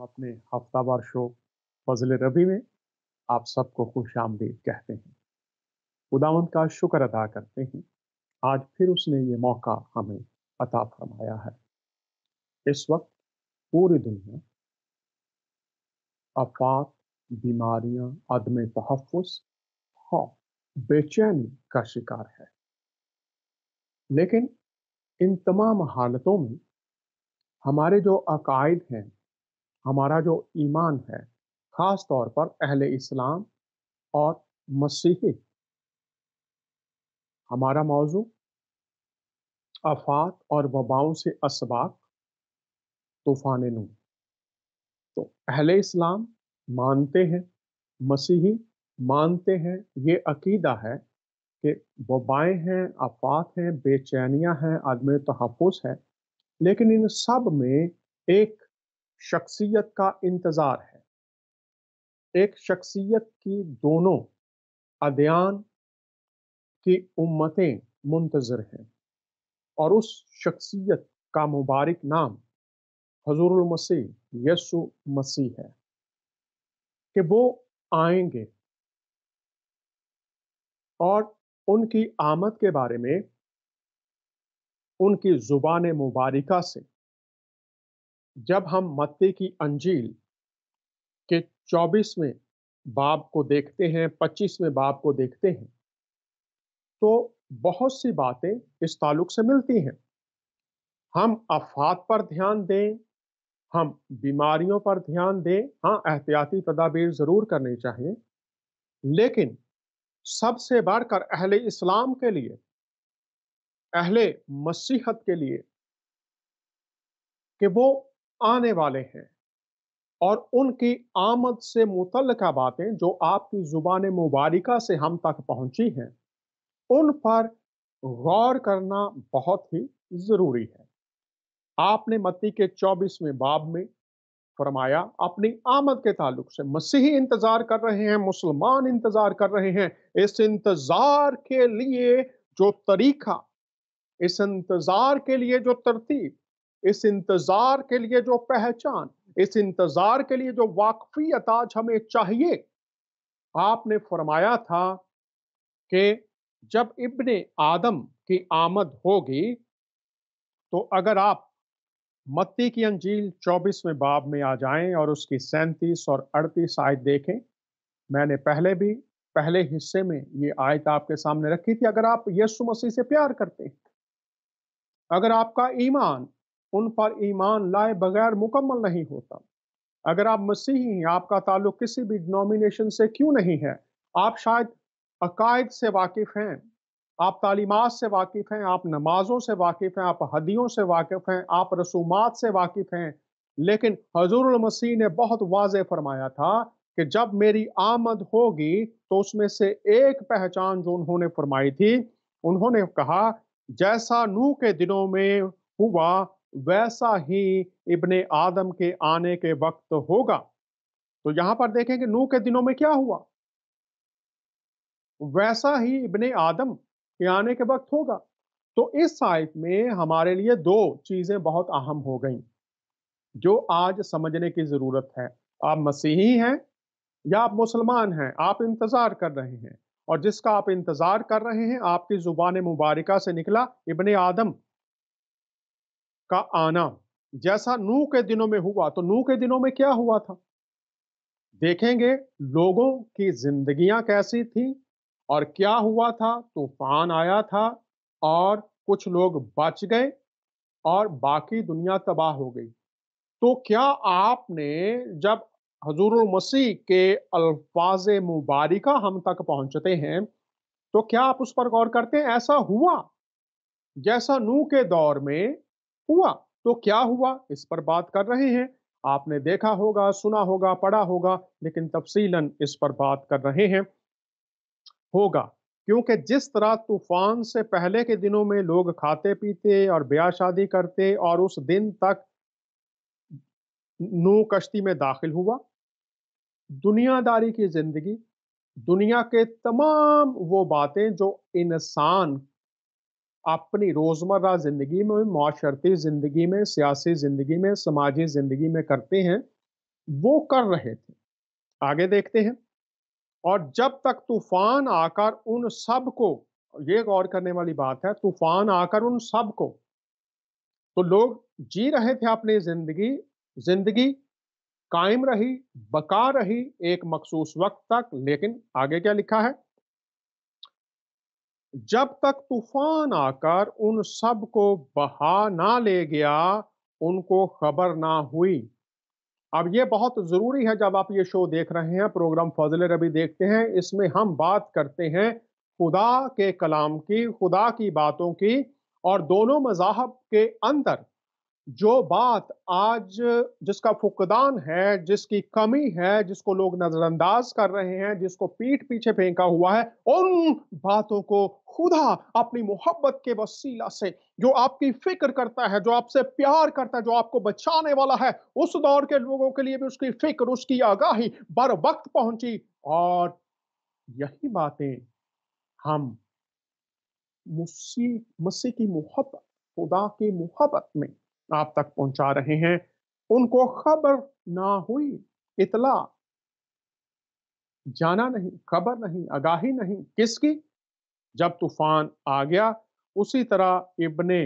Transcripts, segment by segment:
अपने हफ्तावार शो फजल रबी में आप सबको खुश आमदीद कहते हैं। खुदावंद का शुक्र अदा करते हैं, आज फिर उसने ये मौका हमें अता फरमाया है। इस वक्त पूरी दुनिया आफात, बीमारियां, अदम तहफ़्फ़ुज़ और बेचैनी का शिकार है। लेकिन इन तमाम हालतों में हमारे जो अकायद हैं, हमारा जो ईमान है, ख़ास तौर पर अहले इस्लाम और मसीही, हमारा मौजू आफात और वबाओं से असबाक तूफ़ान नूह। तो अहले इस्लाम मानते हैं, मसीही मानते हैं, ये अकीदा है कि वबाएँ हैं, आफात हैं, बेचैनियाँ हैं, अदम तहफ़्फ़ुज़ है, लेकिन इन सब में एक शख्सियत का इंतज़ार है। एक शख्सियत की दोनों अदयान की उम्मतें मुंतज़िर हैं और उस शख्सियत का मुबारक नाम हज़ूरुल मसीह यीशु मसीह है कि वो आएंगे और उनकी आमद के बारे में उनकी ज़ुबान मुबारका से जब हम मत्ती की अंजील के 24वें बाब को देखते हैं, 25वें बाब को देखते हैं, तो बहुत सी बातें इस ताल्लुक से मिलती हैं। हम आफात पर ध्यान दें, हम बीमारियों पर ध्यान दें, हाँ, एहतियाती तदाबीर ज़रूर करनी चाहिए, लेकिन सबसे बढ़कर अहले इस्लाम के लिए, अहले मसीहत के लिए कि वो आने वाले हैं और उनकी आमद से मुतल्लिका बातें जो आपकी ज़ुबान मुबारका से हम तक पहुँची हैं, उन पर गौर करना बहुत ही ज़रूरी है। आपने मत्ती के 24वें बाब में फरमाया अपनी आमद के ताल्लुक से मसीही इंतजार कर रहे हैं, मुसलमान इंतजार कर रहे हैं। इस इंतजार के लिए जो तरीका, इस इंतजार के लिए जो तरतीब, इस इंतजार के लिए जो पहचान, इस इंतजार के लिए जो वाकफियत आज हमें चाहिए, आपने फरमाया था कि जब इब्ने आदम की आमद होगी, तो अगर आप मत्ती की अंजील 24वें बाब में आ जाएं और उसकी 37 और 38 आयत देखें। मैंने पहले भी पहले हिस्से में ये आयत आपके सामने रखी थी। अगर आप यीशु मसीह से प्यार करते हैं, अगर आपका ईमान उन पर ईमान लाए बगैर मुकम्मल नहीं होता, अगर आप मसीही हैं, आपका ताल्लुक किसी भी डिनोमिनेशन से क्यों नहीं है, आप शायद अकायद से वाकिफ हैं, आप तालीमात से वाकिफ हैं, आप नमाजों से वाकिफ हैं, आप हदियों से वाकिफ हैं, आप रसूमात से वाकिफ हैं, लेकिन हजूरुल मसीह ने बहुत वाज़ेह फरमाया था कि जब मेरी आमद होगी तो उसमें से एक पहचान जो उन्होंने फरमाई थी, उन्होंने कहा जैसा नूह के दिनों में हुआ वैसा ही इब्ने आदम के आने के वक्त होगा। तो यहां पर देखें कि नूह के दिनों में क्या हुआ, वैसा ही इब्ने आदम के आने के वक्त होगा। तो इस आयत में हमारे लिए दो चीजें बहुत अहम हो गई जो आज समझने की जरूरत है। आप मसीही हैं या आप मुसलमान हैं, आप इंतजार कर रहे हैं, और जिसका आप इंतजार कर रहे हैं आपकी जुबान मुबारका से निकला इब्ने आदम का आना, जैसा नूह के दिनों में हुआ। तो नूह के दिनों में क्या हुआ था, देखेंगे लोगों की जिंदगियां कैसी थी और क्या हुआ था। तूफान आया था और कुछ लोग बच गए और बाकी दुनिया तबाह हो गई। तो क्या आपने जब हजूरुल मसीह के अल्फाज मुबारिका हम तक पहुंचते हैं तो क्या आप उस पर गौर करते हैं, ऐसा हुआ जैसा नूह के दौर में हुआ? तो क्या हुआ इस पर बात कर रहे हैं। आपने देखा होगा, सुना होगा, पढ़ा होगा, लेकिन तफसीलन इस पर बात कर रहे हैं। होगा क्योंकि जिस तरह तूफान से पहले के दिनों में लोग खाते पीते और ब्याह शादी करते और उस दिन तक नूह कश्ती में दाखिल हुआ, दुनियादारी की जिंदगी, दुनिया के तमाम वो बातें जो इंसान अपनी रोजमर्रा जिंदगी में, माशरती जिंदगी में, सियासी जिंदगी में, समाजी जिंदगी में करते हैं, वो कर रहे थे। आगे देखते हैं। और जब तक तूफान आकर उन सब को, ये गौर करने वाली बात है, तूफान आकर उन सब को, तो लोग जी रहे थे अपनी जिंदगी, जिंदगी कायम रही, बका रही एक मखसूस वक्त तक, लेकिन आगे क्या लिखा है? जब तक तूफान आकर उन सब को बहा ना ले गया, उनको खबर ना हुई। अब ये बहुत ज़रूरी है, जब आप ये शो देख रहे हैं, प्रोग्राम फ़ज़ल रबी देखते हैं, इसमें हम बात करते हैं खुदा के कलाम की, खुदा की बातों की, और दोनों मज़ाहब के अंदर जो बात आज जिसका फुकदान है, जिसकी कमी है, जिसको लोग नजरअंदाज कर रहे हैं, जिसको पीठ पीछे फेंका हुआ है, उन बातों को खुदा अपनी मोहब्बत के वसीला से, जो आपकी फिक्र करता है, जो आपसे प्यार करता है, जो आपको बचाने वाला है, उस दौर के लोगों के लिए भी उसकी फिक्र, उसकी आगाही बर वक्त पहुंची। और यही बातें हम मसीह की मोहब्बत, खुदा की मोहब्बत में आप तक पहुंचा रहे हैं। उनको खबर ना हुई, इतला, जाना नहीं, खबर नहीं, आगाही नहीं, किसकी? जब तूफान आ गया, उसी तरह इब्ने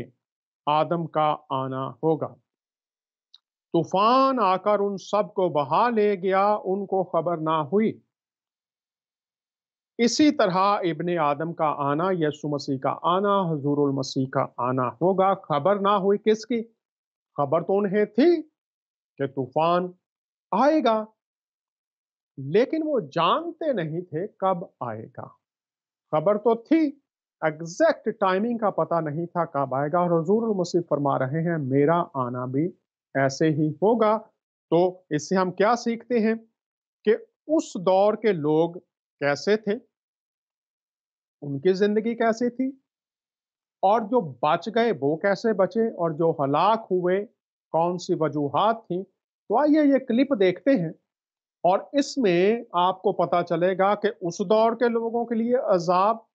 आदम का आना होगा। तूफान आकर उन सब को बहा ले गया, उनको खबर ना हुई। इसी तरह इब्ने आदम का आना, यीशु मसीह का आना, हुजूरुल मसीह का आना होगा। खबर ना हुई किसकी? खबर तो उन्हें थी कि तूफान आएगा, लेकिन वो जानते नहीं थे कब आएगा। खबर तो थी, एग्जैक्ट टाइमिंग का पता नहीं था कब आएगा। और हुजूरुल मसीह फरमा रहे हैं, मेरा आना भी ऐसे ही होगा। तो इससे हम क्या सीखते हैं कि उस दौर के लोग कैसे थे, उनकी जिंदगी कैसी थी, और जो बच गए वो कैसे बचे, और जो हलाक हुए कौन सी वजूहात थी। तो आइए ये क्लिप देखते हैं, और इसमें आपको पता चलेगा कि उस दौर के लोगों के लिए अजाब,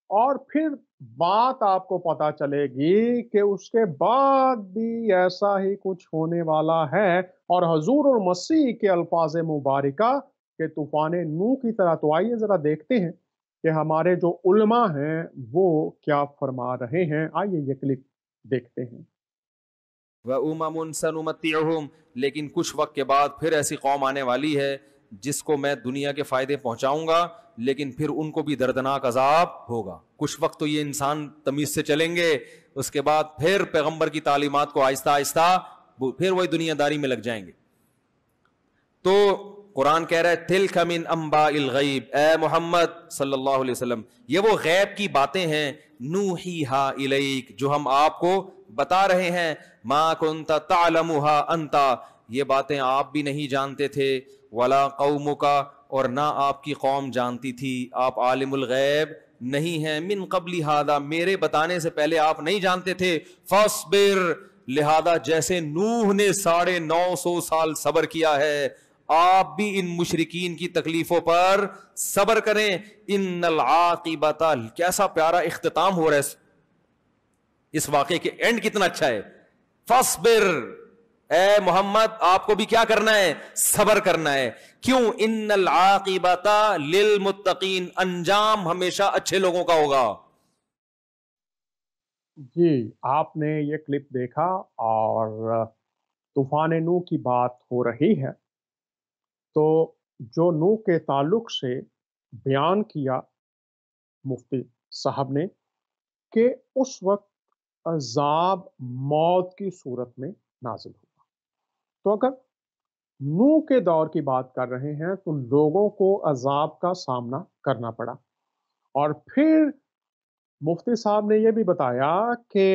और फिर बात आपको पता चलेगी कि उसके बाद भी ऐसा ही कुछ होने वाला है। और हजूर और मसीह के अल्फाज मुबारिका के तूफान नूह की तरह। तो आइए जरा देखते हैं कि हमारे जो उलमा हैं वो क्या फरमा रहे हैं। आइए ये क्लिप देखते हैं। व उममुन सनुमत्तिउहुम, लेकिन कुछ वक्त के बाद फिर ऐसी कौम आने वाली है जिसको मैं दुनिया के फ़ायदे पहुंचाऊंगा, लेकिन फिर उनको भी दर्दनाक अजाब होगा। कुछ वक्त तो ये इंसान तमीज़ से चलेंगे, उसके बाद फिर पैगंबर की तालीमात को आहिस्ता आहिस्ता फिर वही दुनियादारी में लग जाएंगे। तो कुरान कह रहा है तिल्का मिन अंबाइल गैब, ए मोहम्मद सल्लल्लाहु अलैहि वसल्लम, ये वो गैब की बातें हैं, नूहीहा इलैक, जो हम आपको बता रहे हैं, मा कुंता तालमुहा अंता, ये बातें आप भी नहीं जानते थे, वला कौमुका, और ना आपकी कौम जानती थी। आप आलिमुल गैब नहीं हैं, मिन कबली हादा, मेरे बताने से पहले आप नहीं जानते थे। फस्बिर, लिहाजा जैसे नूह ने 950 साल सबर किया है, आप भी इन मुशरिकीन की तकलीफों पर सबर करें। इन्नल आकिबता, कैसा प्यारा इख्तिताम हो रहा है इस वाक़े के, एंड कितना अच्छा है। फस्बिर, ए मोहम्मद आपको भी क्या करना है? सबर करना है। क्यों? इन्नल आकिबता लिल मुत्तकीन, अंजाम हमेशा अच्छे लोगों का होगा। जी, आपने ये क्लिप देखा, और तूफान नूह की बात हो रही है। तो जो नूह के ताल्लुक से बयान किया मुफ्ती साहब ने कि उस वक्त अजाब मौत की सूरत में नाजिल हुआ। तो अगर नूह के दौर की बात कर रहे हैं, तो लोगों को अजाब का सामना करना पड़ा। और फिर मुफ्ती साहब ने यह भी बताया कि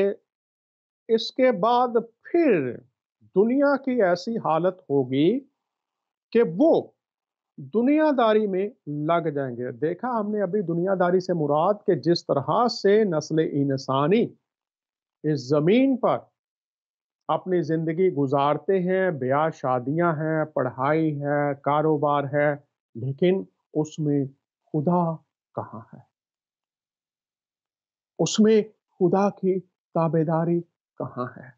इसके बाद फिर दुनिया की ऐसी हालत होगी कि वो दुनियादारी में लग जाएंगे। देखा हमने अभी दुनियादारी से मुराद के जिस तरह से नस्ल इंसानी इस जमीन पर अपनी जिंदगी गुजारते हैं, ब्याह शादियां हैं, पढ़ाई है, कारोबार है, लेकिन उसमें खुदा कहाँ है? उसमें खुदा की ताबेदारी कहाँ है?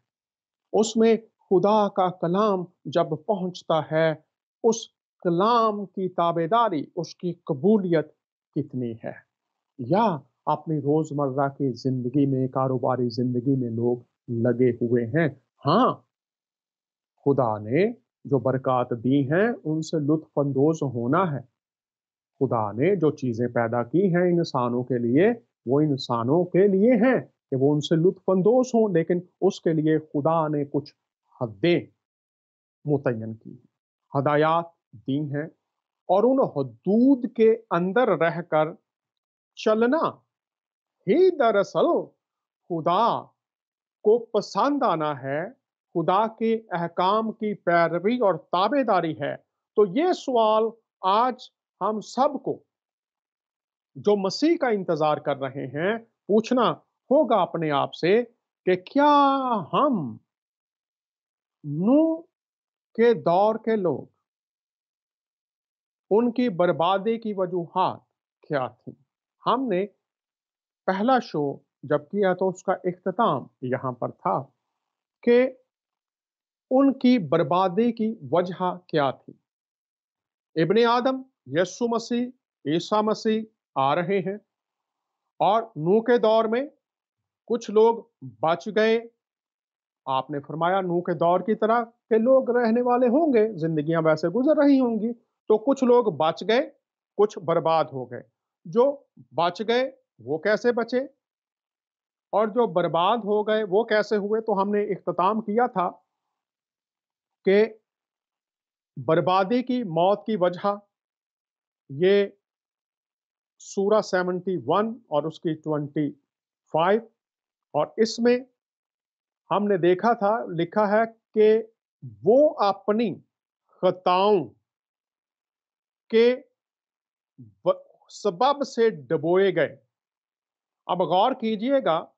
उसमें खुदा का कलाम जब पहुंचता है, उस कलाम की ताबेदारी, उसकी कबूलियत कितनी है? या अपनी रोजमर्रा की जिंदगी में, कारोबारी जिंदगी में लोग लगे हुए हैं। हाँ, खुदा ने जो बरकत दी हैं, उनसे लुत्फ अंदोज होना है। खुदा ने जो चीजें पैदा की हैं इंसानों के लिए, वो इंसानों के लिए हैं कि वो उनसे लुत्फ अंदोज हों, लेकिन उसके लिए खुदा ने कुछ हदें मुतय्यन की, हदायत दी हैं, और उन हदूद के अंदर रहकर चलना ही दरअसल खुदा को पसंद आना है, खुदा के अहकाम की पैरवी और ताबेदारी है। तो ये सवाल आज हम सबको जो मसीह का इंतजार कर रहे हैं, पूछना होगा अपने आप से कि क्या हम नूह के दौर के लोग, उनकी बर्बादी की वजूहात क्या थी? हमने पहला शो जब किया तो उसका इख्तिताम यहाँ पर था कि उनकी बर्बादी की वजह क्या थी। इब्ने आदम यस्सु मसीह, ईसा मसीह आ रहे हैं, और नूह के दौर में कुछ लोग बच गए। आपने फरमाया नूह के दौर की तरह के लोग रहने वाले होंगे, जिंदगियां वैसे गुजर रही होंगी। तो कुछ लोग बच गए, कुछ बर्बाद हो गए। जो बच गए वो कैसे बचे, और जो बर्बाद हो गए वो कैसे हुए? तो हमने इख्तिताम किया था कि बर्बादी की मौत की वजह ये सूरा 71 और उसकी 25, और इसमें हमने देखा था, लिखा है कि वो अपनी खताओं के सबब से डबोए गए। अब गौर कीजिएगा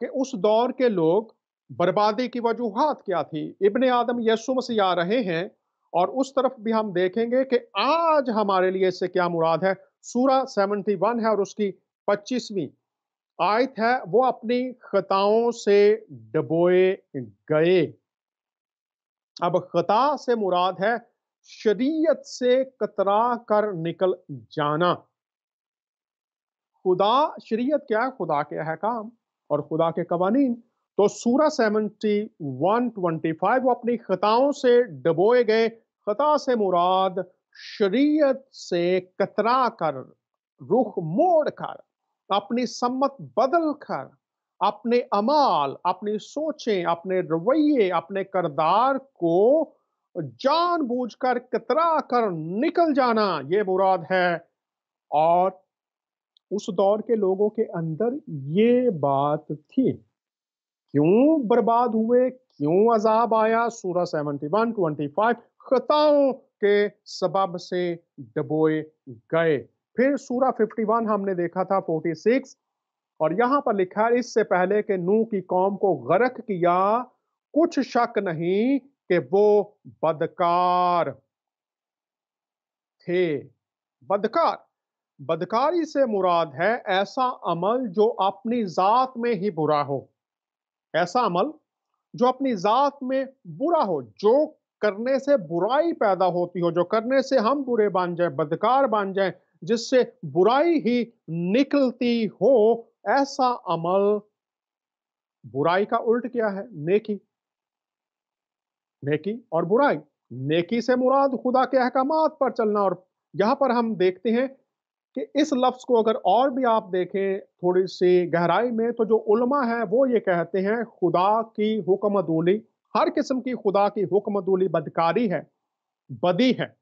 कि उस दौर के लोग, बर्बादी की वजूहात क्या थी? इब्ने आदम यीशु मसीह आ रहे हैं, और उस तरफ भी हम देखेंगे कि आज हमारे लिए इससे क्या मुराद है। सूरा 71 है और उसकी 25वीं आयत है, वो अपनी खताओं से डबोए गए। अब खता से मुराद है शरीयत से कतरा कर निकल जाना। खुदा, शरीयत क्या है? खुदा के अहकाम और खुदा के कवानीन। तो सूरा 71:25 वो अपनी खताओं से डबोए गए। खता से मुराद शरीयत से कतरा कर, रुख मोड़ कर, अपनी सम्मत बदल कर, अपने अमाल, अपनी सोचें, अपने रवैये, अपने करदार को जानबूझकर कतरा कर निकल जाना, ये मुराद है। और उस दौर के लोगों के अंदर ये बात थी। क्यों बर्बाद हुए, क्यों अजाब आया? सूरा 71:25 खताओं के सबब से डबोए गए। फिर सूरा 51 हमने देखा था 46, और यहां पर लिखा है, इससे पहले कि नूह की कौम को गर्क किया, कुछ शक नहीं कि वो बदकार थे। बदकार, बदकारी से मुराद है ऐसा अमल जो अपनी जात में ही बुरा हो। ऐसा अमल जो अपनी जात में बुरा हो, जो करने से बुराई पैदा होती हो, जो करने से हम बुरे बन जाए, बदकार बन जाए, जिससे बुराई ही निकलती हो, ऐसा अमल। बुराई का उल्ट क्या है? नेकी। नेकी और बुराई, नेकी से मुराद खुदा के अहकामात पर चलना। और यहां पर हम देखते हैं कि इस लफ्ज को अगर और भी आप देखें थोड़ी सी गहराई में, तो जो उलमा है वो ये कहते हैं खुदा की हुक्मदूली, हर किस्म की खुदा की हुक्मदूली बदकारी है, बदी है।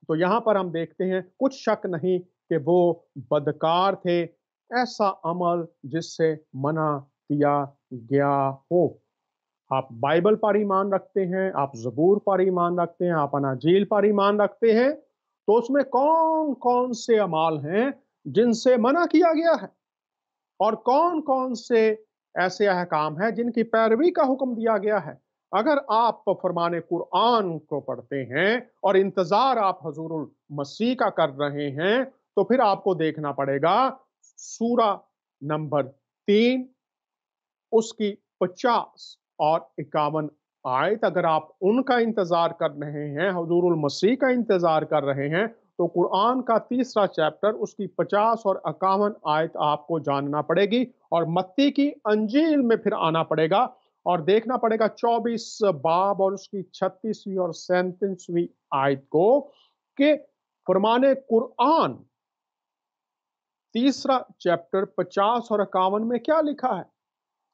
तो यहां पर हम देखते हैं कुछ शक नहीं कि वो बदकार थे, ऐसा अमल जिससे मना किया गया हो। आप बाइबल पर ईमान रखते हैं, आप ज़बूर पर ईमान रखते हैं, आप अनाजील पर ईमान रखते हैं, तो उसमें कौन कौन से अमाल हैं जिनसे मना किया गया है, और कौन कौन से ऐसे अहकाम हैं जिनकी पैरवी का हुक्म दिया गया है। अगर आप फरमाने कुरान को पढ़ते हैं और इंतजार आप हजूरुल मसीह का कर रहे हैं, तो फिर आपको देखना पड़ेगा सूरा नंबर 3 उसकी 50 और 51 आयत अगर आप उनका इंतजार कर रहे हैं, हुजूरुल मसीह का इंतजार कर रहे हैं, तो कुरान का तीसरा चैप्टर उसकी 50 और 51 आयत आपको जानना पड़ेगी और मत्ती की अंजील में फिर आना पड़ेगा और देखना पड़ेगा 24 बाब और उसकी 36वीं और 37वीं आयत को कि फरमाने कुरान तीसरा चैप्टर 50 और 51 में क्या लिखा है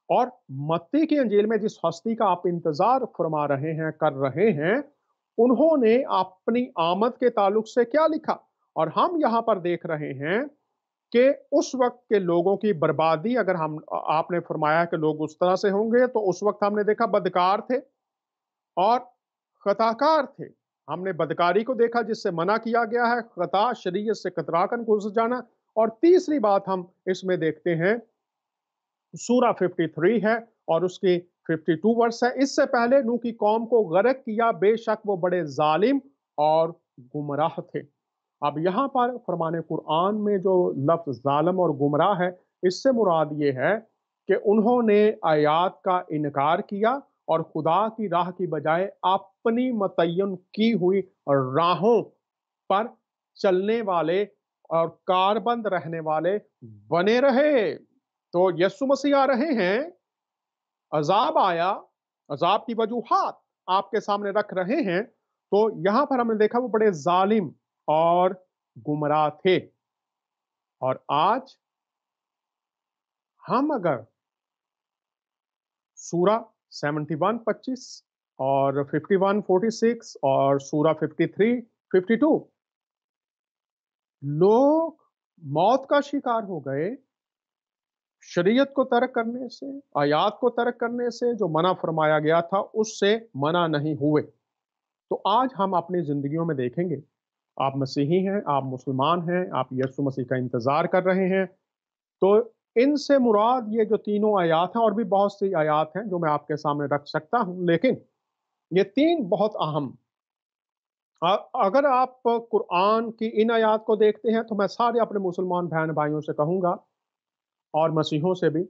और मत्ती की अंजील में जिस हस्ती का आप इंतजार फरमा रहे हैं, कर रहे हैं, उन्होंने अपनी आमद के ताल्लुक से क्या लिखा। और हम यहां पर देख रहे हैं कि उस वक्त के लोगों की बर्बादी, अगर हम आपने फरमाया कि लोग उस तरह से होंगे, तो उस वक्त हमने देखा बदकार थे और खताकार थे। हमने बदकारी को देखा जिससे मना किया गया है, खता शरीयत से कतराकन घुस जाना। और तीसरी बात हम इसमें देखते हैं सूरा 53 है और उसकी 52 वर्स है। इससे पहले नूह की कौम को गर्क किया, बेशक वो बड़े जालिम और गुमराह थे। अब यहाँ पर फरमाने कुरान में जो लफ्ज जालिम और गुमराह है, इससे मुराद ये है कि उन्होंने आयात का इनकार किया और खुदा की राह की बजाय अपनी मतयन की हुई राहों पर चलने वाले और कारबंद रहने वाले बने रहे। तो यीशु मसीह आ रहे हैं, अजाब आया, अजाब की वजूहात आपके सामने रख रहे हैं। तो यहां पर हमने देखा वो बड़े जालिम और गुमराह थे। और आज हम अगर सूरा 71-25 और 51-46 और सूरा 53-52 लोग मौत का शिकार हो गए शरीयत को तर्क करने से, आयात को तर्क करने से, जो मना फरमाया गया था उससे मना नहीं हुए। तो आज हम अपनी जिंदगियों में देखेंगे, आप मसीही हैं, आप मुसलमान हैं, आप यीशु मसीह का इंतजार कर रहे हैं, तो इनसे मुराद ये जो तीनों आयात हैं, और भी बहुत सी आयात हैं जो मैं आपके सामने रख सकता हूं, लेकिन ये तीन बहुत अहम। अगर आप कुरान की इन आयात को देखते हैं तो मैं सारे अपने मुसलमान बहन भाइयों से कहूंगा और मसीहों से भी,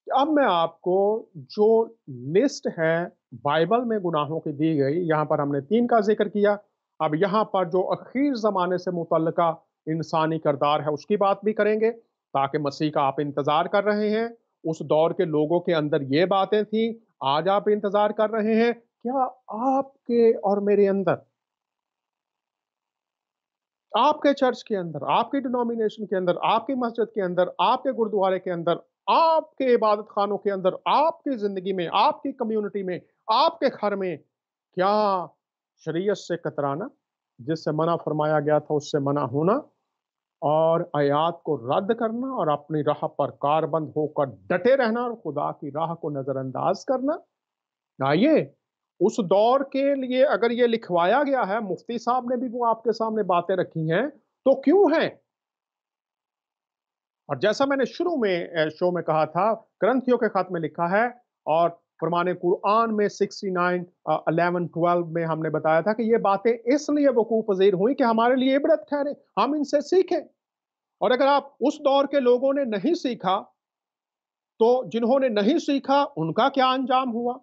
अब मैं आपको जो लिस्ट है बाइबल में गुनाहों की दी गई, यहाँ पर हमने 3 का जिक्र किया, अब यहाँ पर जो अखीर ज़माने से मुतल्लिका इंसानी किरदार है उसकी बात भी करेंगे, ताकि मसीह का आप इंतज़ार कर रहे हैं, उस दौर के लोगों के अंदर ये बातें थी, आज आप इंतज़ार कर रहे हैं, क्या आपके और मेरे अंदर, आपके चर्च के अंदर, आपकी डिनोमिनेशन के अंदर, आपकी मस्जिद के अंदर, आपके गुरुद्वारे के अंदर, आपके इबादत खानों के अंदर, आपकी जिंदगी में, आपकी कम्युनिटी में, आपके घर में क्या शरीयत से कतराना, जिससे मना फरमाया गया था उससे मना होना और आयात को रद्द करना और अपनी राह पर कारबंद होकर डटे रहना और खुदा की राह को नजरअंदाज करना। आइए, उस दौर के लिए अगर ये लिखवाया गया है, मुफ्ती साहब ने भी वो आपके सामने बातें रखी हैं, तो क्यों हैं? और जैसा मैंने शुरू में शो में कहा था, ग्रंथियों के खत में लिखा है और फरमाने कुरान में 69 11 12 में हमने बताया था कि ये बातें इसलिए वकूफ पजीर हुई कि हमारे लिए इबरत ठहरे, हम इनसे सीखें। और अगर आप उस दौर के लोगों ने नहीं सीखा, तो जिन्होंने नहीं सीखा उनका क्या अंजाम हुआ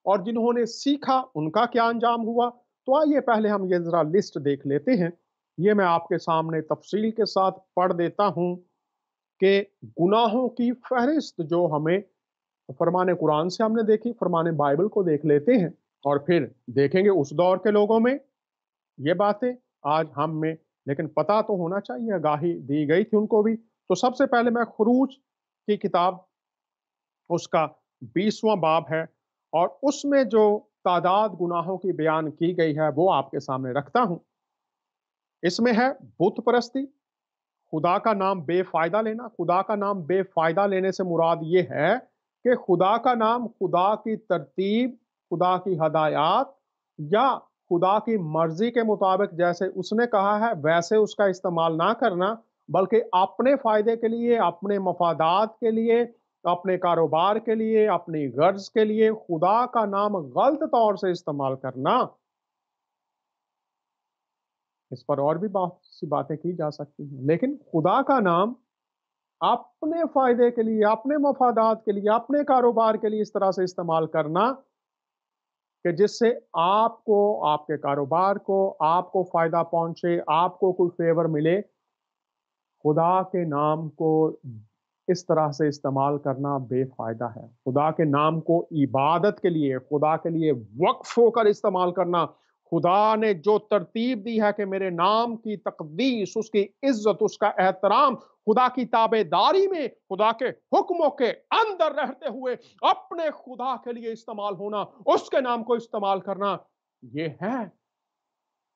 और जिन्होंने सीखा उनका क्या अंजाम हुआ। तो आइए पहले हम ये जरा लिस्ट देख लेते हैं। ये मैं आपके सामने तफसील के साथ पढ़ देता हूं कि गुनाहों की फहरिस्त जो हमें फरमाने कुरान से हमने देखी, फरमाने बाइबल को देख लेते हैं और फिर देखेंगे उस दौर के लोगों में ये बातें आज हम में, लेकिन पता तो होना चाहिए, आगाही दी गई थी उनको भी। तो सबसे पहले मैं खुरूज की किताब, उसका 20वां बाब है और उसमें जो तादाद गुनाहों की बयान की गई है वो आपके सामने रखता हूं। इसमें है बुत परस्ती, खुदा का नाम बेफायदा लेना। खुदा का नाम बेफायदा लेने से मुराद ये है कि खुदा का नाम खुदा की तरतीब, खुदा की हदायत या खुदा की मर्जी के मुताबिक जैसे उसने कहा है वैसे उसका इस्तेमाल ना करना, बल्कि अपने फायदे के लिए, अपने मफादात के लिए, अपने कारोबार के लिए, अपनी गर्ज के लिए खुदा का नाम गलत तौर से इस्तेमाल करना। इस पर और भी बहुत सी बातें की जा सकती हैं, लेकिन खुदा का नाम अपने फायदे के लिए, अपने मफादात के लिए, अपने कारोबार के लिए इस तरह से इस्तेमाल करना, کہ جس سے آپ کو، آپ کے کاروبار کو، آپ کو فائدہ پہنچے، آپ کو کوئی فیور ملے، خدا کے نام کو اس طرح سے استعمال کرنا بے فائدہ ہے۔ خدا کے نام کو عبادت کے لیے، خدا کے لیے وقف ہو کر استعمال کرنا، خدا نے جو ترتیب دی ہے کہ میرے نام کی تقدیس، اس کی عزت، اس کا احترام، خدا کی تابعداری میں، خدا کے حکموں کے اندر رہتے ہوئے اپنے خدا کے لیے استعمال ہونا، اس کے نام کو استعمال کرنا، یہ ہے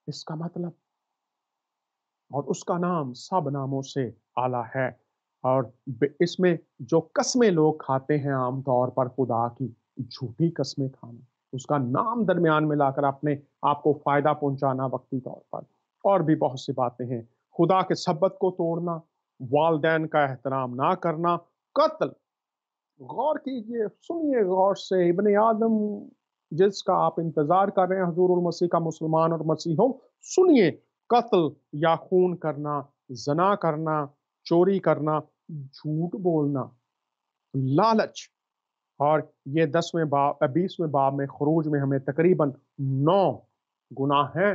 اس کا مطلب۔ اور اس کا نام سب ناموں سے اعلیٰ ہے۔ اور اس میں جو قسمیں لوگ کھاتے ہیں عام طور پر خدا کی، جھوٹی قسمیں کھانا، اس کا نام درمیان میں لا کر اپنے آپ کو فائدہ پہنچانا وقتی طور پر، اور بھی بہت سی باتیں ہیں۔ خدا کے سبت کو توڑنا، والدین کا احترام نہ کرنا، قتل۔ غور کیجئے، سنیے غور سے، ابن آدم جس کا آپ انتظار کر رہے ہیں حضور المسیح کا مسلمان اور مسیح ہو، سنیے، قتل یا خون کرنا، زنا کرنا، چوری کرنا، جھوٹ بولنا، لالچ، اور یہ 20ویں باب میں خروج میں ہمیں تقریباً 9 گناہ ہیں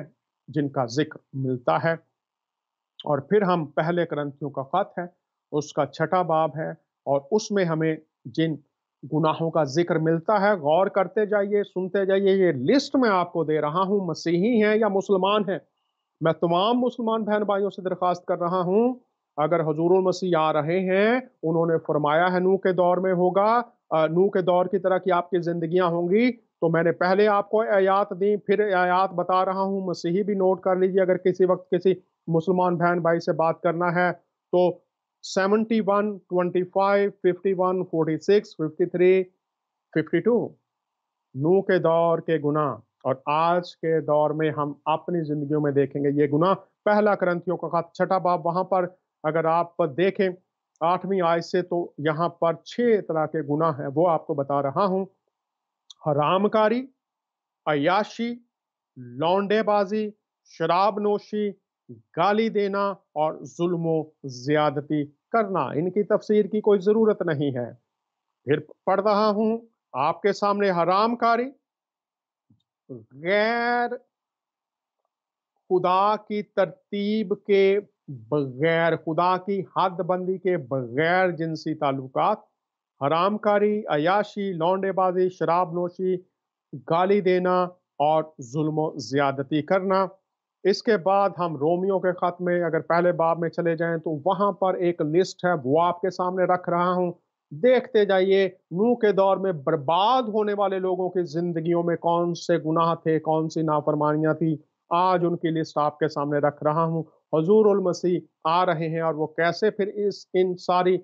جن کا ذکر ملتا ہے۔ اور پھر ہم پہلے کرنتھیوں کا خط ہے، اس کا 6 باب ہے، اور اس میں ہمیں جن گناہوں کا ذکر ملتا ہے، غور کرتے جائیے، سنتے جائیے۔ یہ لسٹ میں آپ کو دے رہا ہوں، مسیحی ہیں یا مسلمان ہیں۔ میں تمام مسلمان بہن بھائیوں سے درخواست کر رہا ہوں، اگر حضور المسیح آ رہے ہیں، انہوں نے فرمایا ہے نوح کے دور میں ہوگا، نوح کے دور کی طرح کی آپ کی زندگیاں ہوں گی، تو میں نے پہلے آپ کو آیات دی، پھر آیات بتا رہا ہوں، مسیحی بھی نوٹ کر لیجیے۔ اگر کسی وقت کسی مسلمان بہن بھائی سے بات کرنا ہے تو 71 25 51 46 53 52 نوح کے دور کے گناہ، اور آج کے دور میں ہم اپنی زندگیوں میں دیکھیں گے یہ گناہ۔ پہلا کرنتھیوں کا خط 6 باب، وہاں پر اگر آپ دیکھیں 8ویں آیت سے، تو یہاں پر 6 طرح کے گناہ ہیں، وہ آپ کو بتا رہا ہوں۔ حرام کاری، عیاشی، لونڈے بازی، شراب نوشی، گالی دینا، اور ظلم و زیادتی کرنا۔ ان کی تفسیر کی کوئی ضرورت نہیں ہے، پھر پڑھ رہا ہوں آپ کے سامنے۔ حرام کاری، غیر خدا کی ترتیب کے بغیر، خدا کی حد بندی کے بغیر جنسی تعلقات، حرام کاری، عیاشی، لونڈے بازی، شراب نوشی، گالی دینا، اور ظلم و زیادتی کرنا۔ اس کے بعد ہم رومیوں کے خط میں اگر پہلے باب میں چلے جائیں تو وہاں پر ایک لسٹ ہے، وہ آپ کے سامنے رکھ رہا ہوں، دیکھتے جائیے۔ نوح کے دور میں برباد ہونے والے لوگوں کی زندگیوں میں کون سے گناہ تھے، کون سی نافرمانیاں تھی، آج ان کی لسٹ آپ کے سامنے رکھ رہا ہوں۔ حضور المسیح آ رہے ہیں، اور وہ کیسے پھر ان ساری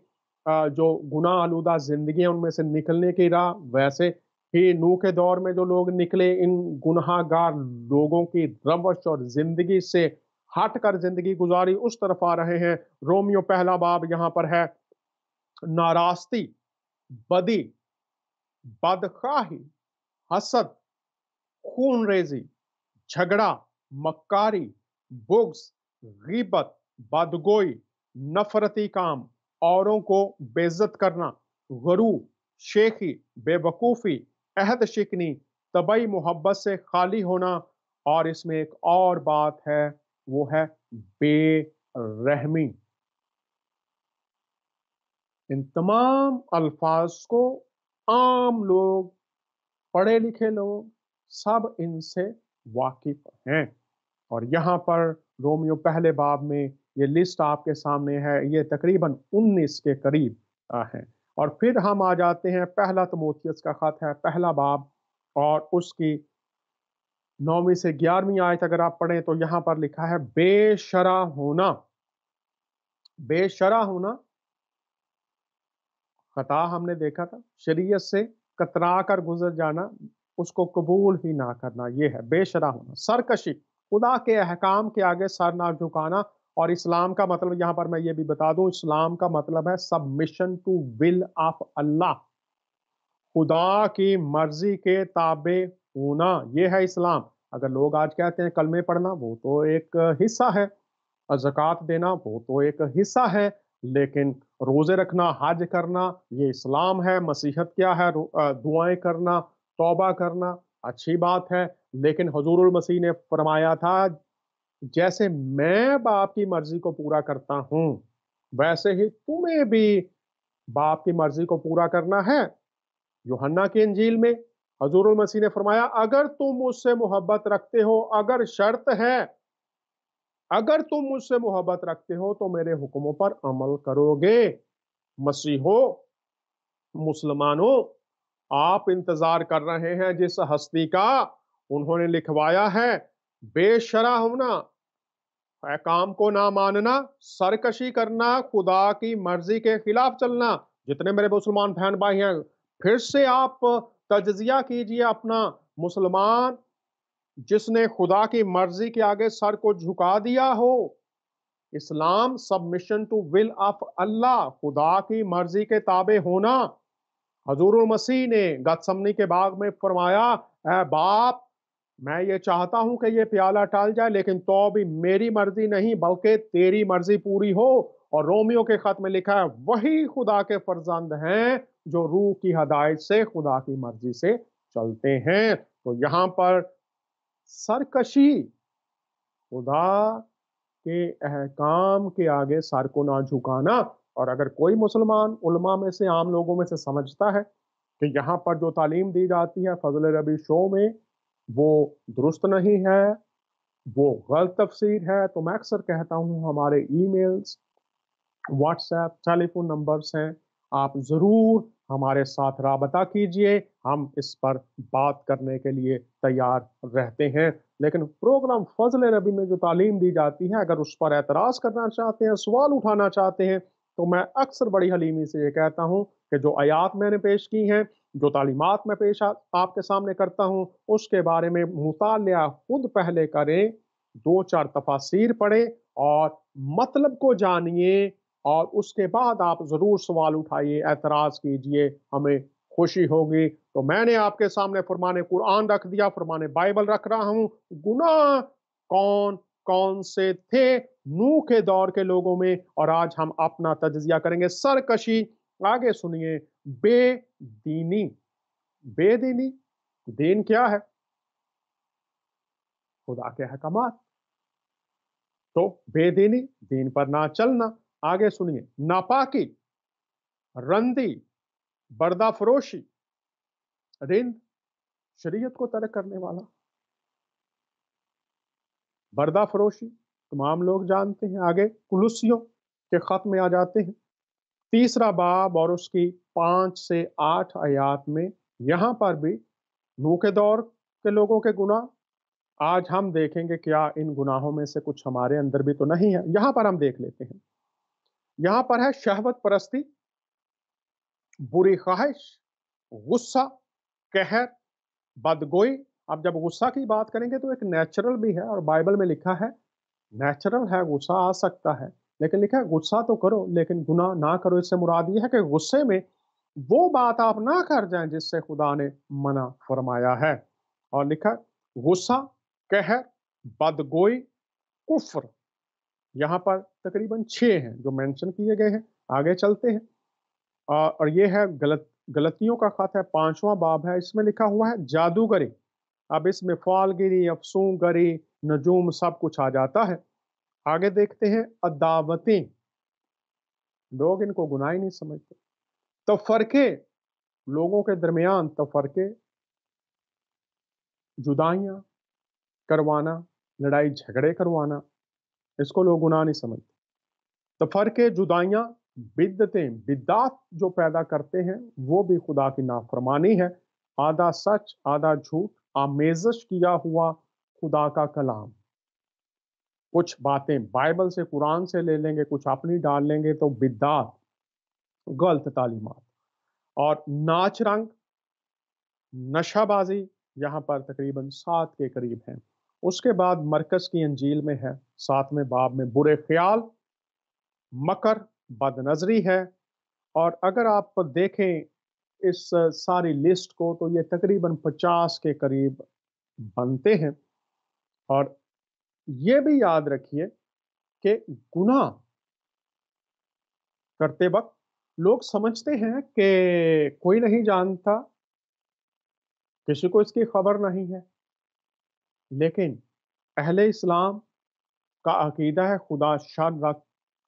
جو گناہ آلودہ زندگی ان میں سے نکلنے کی راہ، ویسے ہی نوح کے دور میں جو لوگ نکلے ان گناہ گار لوگوں کی روش اور زندگی سے ہٹ کر زندگی گزاری، اس طرف آ رہے ہیں۔ رومیو پہلا باب یہاں پر ہے۔ ناراستی، بدی، بدخواہی، حسد، خون ریزی، جھگڑا، مکاری، بغض، غیبت، بدگوئی، نفرتی کام، اوروں کو بے عزت کرنا، غرور، شیخی، بے وقوفی، عہد شکنی، طبعی محبت سے خالی ہونا، اور اس میں ایک اور بات ہے، وہ ہے بے رحمی۔ ان تمام الفاظ کو عام لوگ، پڑھے لکھے لوگ سب ان سے واقف ہیں، اور یہاں پر رومیو پہلے باب میں یہ لسٹ آپ کے سامنے ہے، یہ تقریباً 19 کے قریب ہیں۔ اور پھر ہم آ جاتے ہیں، پہلا تموتھیوس کا خط ہے، پہلا باب، اور اس کی 9ویں سے 11ویں آیت اگر آپ پڑھیں تو یہاں پر لکھا ہے بے شرع ہونا۔ بے شرع ہونا خطا ہم نے دیکھا تھا، شریعت سے کترا کر گزر جانا، اس کو قبول ہی نہ کرنا، یہ ہے بے شرع ہونا۔ سرکشی، خدا کے احکام کے آگے سر نہ جھکانا، اور اسلام کا مطلب یہاں پر میں یہ بھی بتا دوں، اسلام کا مطلب ہے سبمیشن ٹو ول آف اللہ، خدا کی مرضی کے تابع ہونا، یہ ہے اسلام۔ اگر لوگ آج کہتے ہیں کلمے پڑھنا، وہ تو ایک حصہ ہے، زکوٰۃ دینا وہ تو ایک حصہ ہے، لیکن روزے رکھنا، حج کرنا، یہ اسلام ہے۔ مسیحیت کیا ہے؟ دعائیں کرنا، توبہ کرنا، अच्छी बात है, लेकिन हुजूरुल मसीह ने फरमाया था, जैसे मैं बाप की मर्जी को पूरा करता हूं, वैसे ही तुम्हें भी बाप की मर्जी को पूरा करना है। यूहन्ना की इंजील में हुजूरुल मसीह ने फरमाया, अगर तुम मुझसे मोहब्बत रखते हो, अगर शर्त है, अगर तुम मुझसे मोहब्बत रखते हो तो मेरे हुक्मों पर अमल करोगे। मसीहो, मुसलमानों, आप इंतजार कर रहे हैं जिस हस्ती का, उन्होंने लिखवाया है, बेशरह होना, काम को ना मानना, सरकशी करना, खुदा की मर्जी के खिलाफ चलना। जितने मेरे मुसलमान बहन भाई हैं, फिर से आप तजजिया कीजिए अपना। मुसलमान जिसने खुदा की मर्जी के आगे सर को झुका दिया हो, इस्लाम सबमिशन टू विल ऑफ अल्लाह, खुदा की मर्जी के ताबे होना। हजूरुल मसीह ने गतसमनी के बाग में फरमाया, ऐ बाप, मैं ये चाहता हूं कि ये प्याला टल जाए, लेकिन तो भी मेरी मर्जी नहीं बल्कि तेरी मर्जी पूरी हो। और रोमियो के खत में लिखा है, वही खुदा के फर्जंद हैं जो रूह की हदायत से खुदा की मर्जी से चलते हैं। तो यहां पर सरकशी, खुदा के अहकाम के आगे सर को ना झुकाना। और अगर कोई मुसलमान उलमा में से, आम लोगों में से समझता है कि यहाँ पर जो तालीम दी जाती है फजल रबी शो में, वो दुरुस्त नहीं है, वो गलत तफसीर है, तो मैं अक्सर कहता हूँ हमारे ईमेल्स, व्हाट्सएप, टेलीफोन नंबर्स हैं, आप ज़रूर हमारे साथ राबता कीजिए, हम इस पर बात करने के लिए तैयार रहते हैं। लेकिन प्रोग्राम फजल रबी में जो तालीम दी जाती है, अगर उस पर एतराज़ करना चाहते हैं, सवाल उठाना चाहते हैं, तो मैं अक्सर बड़ी हलीमी से ये कहता हूँ कि जो आयात मैंने पेश की हैं, जो तालीमात मैं आपके सामने करता हूँ, उसके बारे में मुतालिया खुद पहले करें, दो चार तफासिर पढ़ें और मतलब को जानिए, और उसके बाद आप जरूर सवाल उठाइए, एतराज कीजिए, हमें खुशी होगी। तो मैंने आपके सामने फरमाने कुरान रख दिया, फरमाने बाइबल रख रहा हूं। गुनाह कौन कौन से थे नूह के दौर के लोगों में, और आज हम अपना तजजिया करेंगे। सरकशी, आगे सुनिए, बेदीनी। बेदीनी, दीन क्या है? खुदा के अहकामात। तो बेदीनी, दीन पर ना चलना। आगे सुनिए, नापाकी, रंदी, पर्दा फरोशी, रिंद, शरीयत को तर्क करने वाला। पर्दा फरोशी तमाम लोग जानते हैं। आगे कुलुसियों के खत में आ जाते हैं, तीसरा बाब और उसकी 5 से 8 आयात में, यहां पर भी नूह के दौर के लोगों के गुनाह। आज हम देखेंगे क्या इन गुनाहों में से कुछ हमारे अंदर भी तो नहीं है। यहां पर हम देख लेते हैं, यहां पर है शहवत परस्ती, बुरी ख्वाहिश, गुस्सा, कहर, बदगोई। अब जब गुस्सा की बात करेंगे तो एक नेचुरल भी है, और बाइबल में लिखा है नेचुरल है, गुस्सा आ सकता है, लेकिन लिखा है गुस्सा तो करो लेकिन गुनाह ना करो। इससे मुराद ये है कि गुस्से में वो बात आप ना कर जाएं जिससे खुदा ने मना फरमाया है। और लिखा है गुस्सा, कहर, बदगोई, कुफ्र। यहाँ पर तकरीबन 6 हैं जो मेंशन किए गए हैं। आगे चलते हैं, और ये है गलतियों का खत है, 5वां बाब है, इसमें लिखा हुआ है जादूगरी। अब इसमें फालगिरी, अफसूंगरी, नजूम सब कुछ आ जाता है। आगे देखते हैं अदावतें, लोग इनको गुनाह ही नहीं समझते। तफरके, लोगों के दरमियान तफरके, जुदाइयां करवाना, लड़ाई झगड़े करवाना, इसको लोग गुनाह नहीं समझते। तफरके, जुदाइयां, बिद्दतें, बिद्दात जो पैदा करते हैं, वो भी खुदा की नाफरमानी है। आधा सच आधा झूठ, आमेजश किया हुआ खुदा का कलाम। कुछ बातें बाइबल से, कुरान से ले लेंगे, कुछ अपनी डाल लेंगे, तो बिद्दात, गलत तालीमात। और नाच रंग, नशाबाजी, यहाँ पर तकरीबन 7 के करीब हैं। उसके बाद मरकज की अंजील में है 7वें बाब में बुरे ख्याल, मकर, बदनजरी है। और अगर आप देखें इस सारी लिस्ट को, तो ये तकरीबन 50 के करीब बनते हैं। और ये भी याद रखिए कि गुनाह करते वक्त लोग समझते हैं कि कोई नहीं जानता, किसी को इसकी खबर नहीं है। लेकिन अहले इस्लाम का अकीदा है खुदा शर्र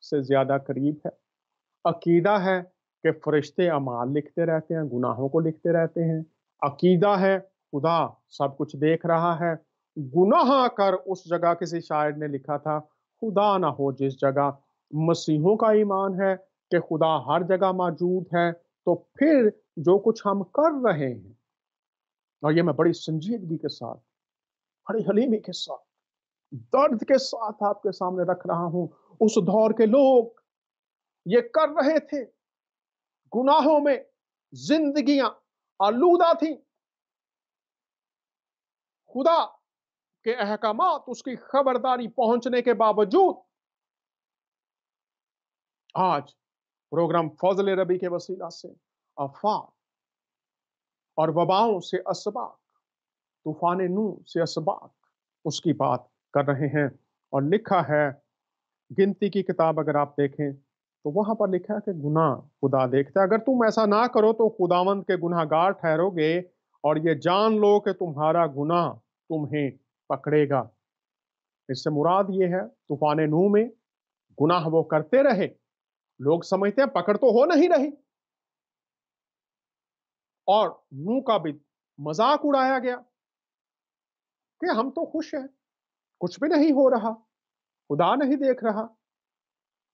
से ज़्यादा करीब है। अकीदा है कि फरिश्ते अमाल लिखते रहते हैं, गुनाहों को लिखते रहते हैं। अकीदा है खुदा सब कुछ देख रहा है। गुनाह कर उस जगह किसी शायर ने लिखा था, खुदा ना हो जिस जगह। मसीहों का ईमान है कि खुदा हर जगह मौजूद है। तो फिर जो कुछ हम कर रहे हैं, और ये मैं बड़ी संजीदगी के साथ, बड़ी हलीमी के साथ, दर्द के साथ आपके सामने रख रहा हूं। उस दौर के लोग ये कर रहे थे, गुनाहों में जिंदगियां आलूदा थी। खुदा के अहकामात, उसकी खबरदारी पहुंचने के बावजूद आज प्रोग्राम फजल रबी के वसीला से आफात और वबाओं से असबाक, तूफान नू से असबाक, उसकी बात कर रहे हैं। और लिखा है, गिनती की किताब अगर आप देखें तो वहां पर लिखा है कि गुनाह खुदा देखता है। अगर तुम ऐसा ना करो तो खुदावंद के गुनाहगार ठहरोगे, और ये जान लो कि तुम्हारा गुनाह तुम्हें पकड़ेगा। इससे मुराद ये है, तूफान नूह में गुनाह वो करते रहे, लोग समझते हैं पकड़ तो हो नहीं रही, और नूह का भी मजाक उड़ाया गया कि हम तो खुश हैं, कुछ भी नहीं हो रहा, खुदा नहीं देख रहा।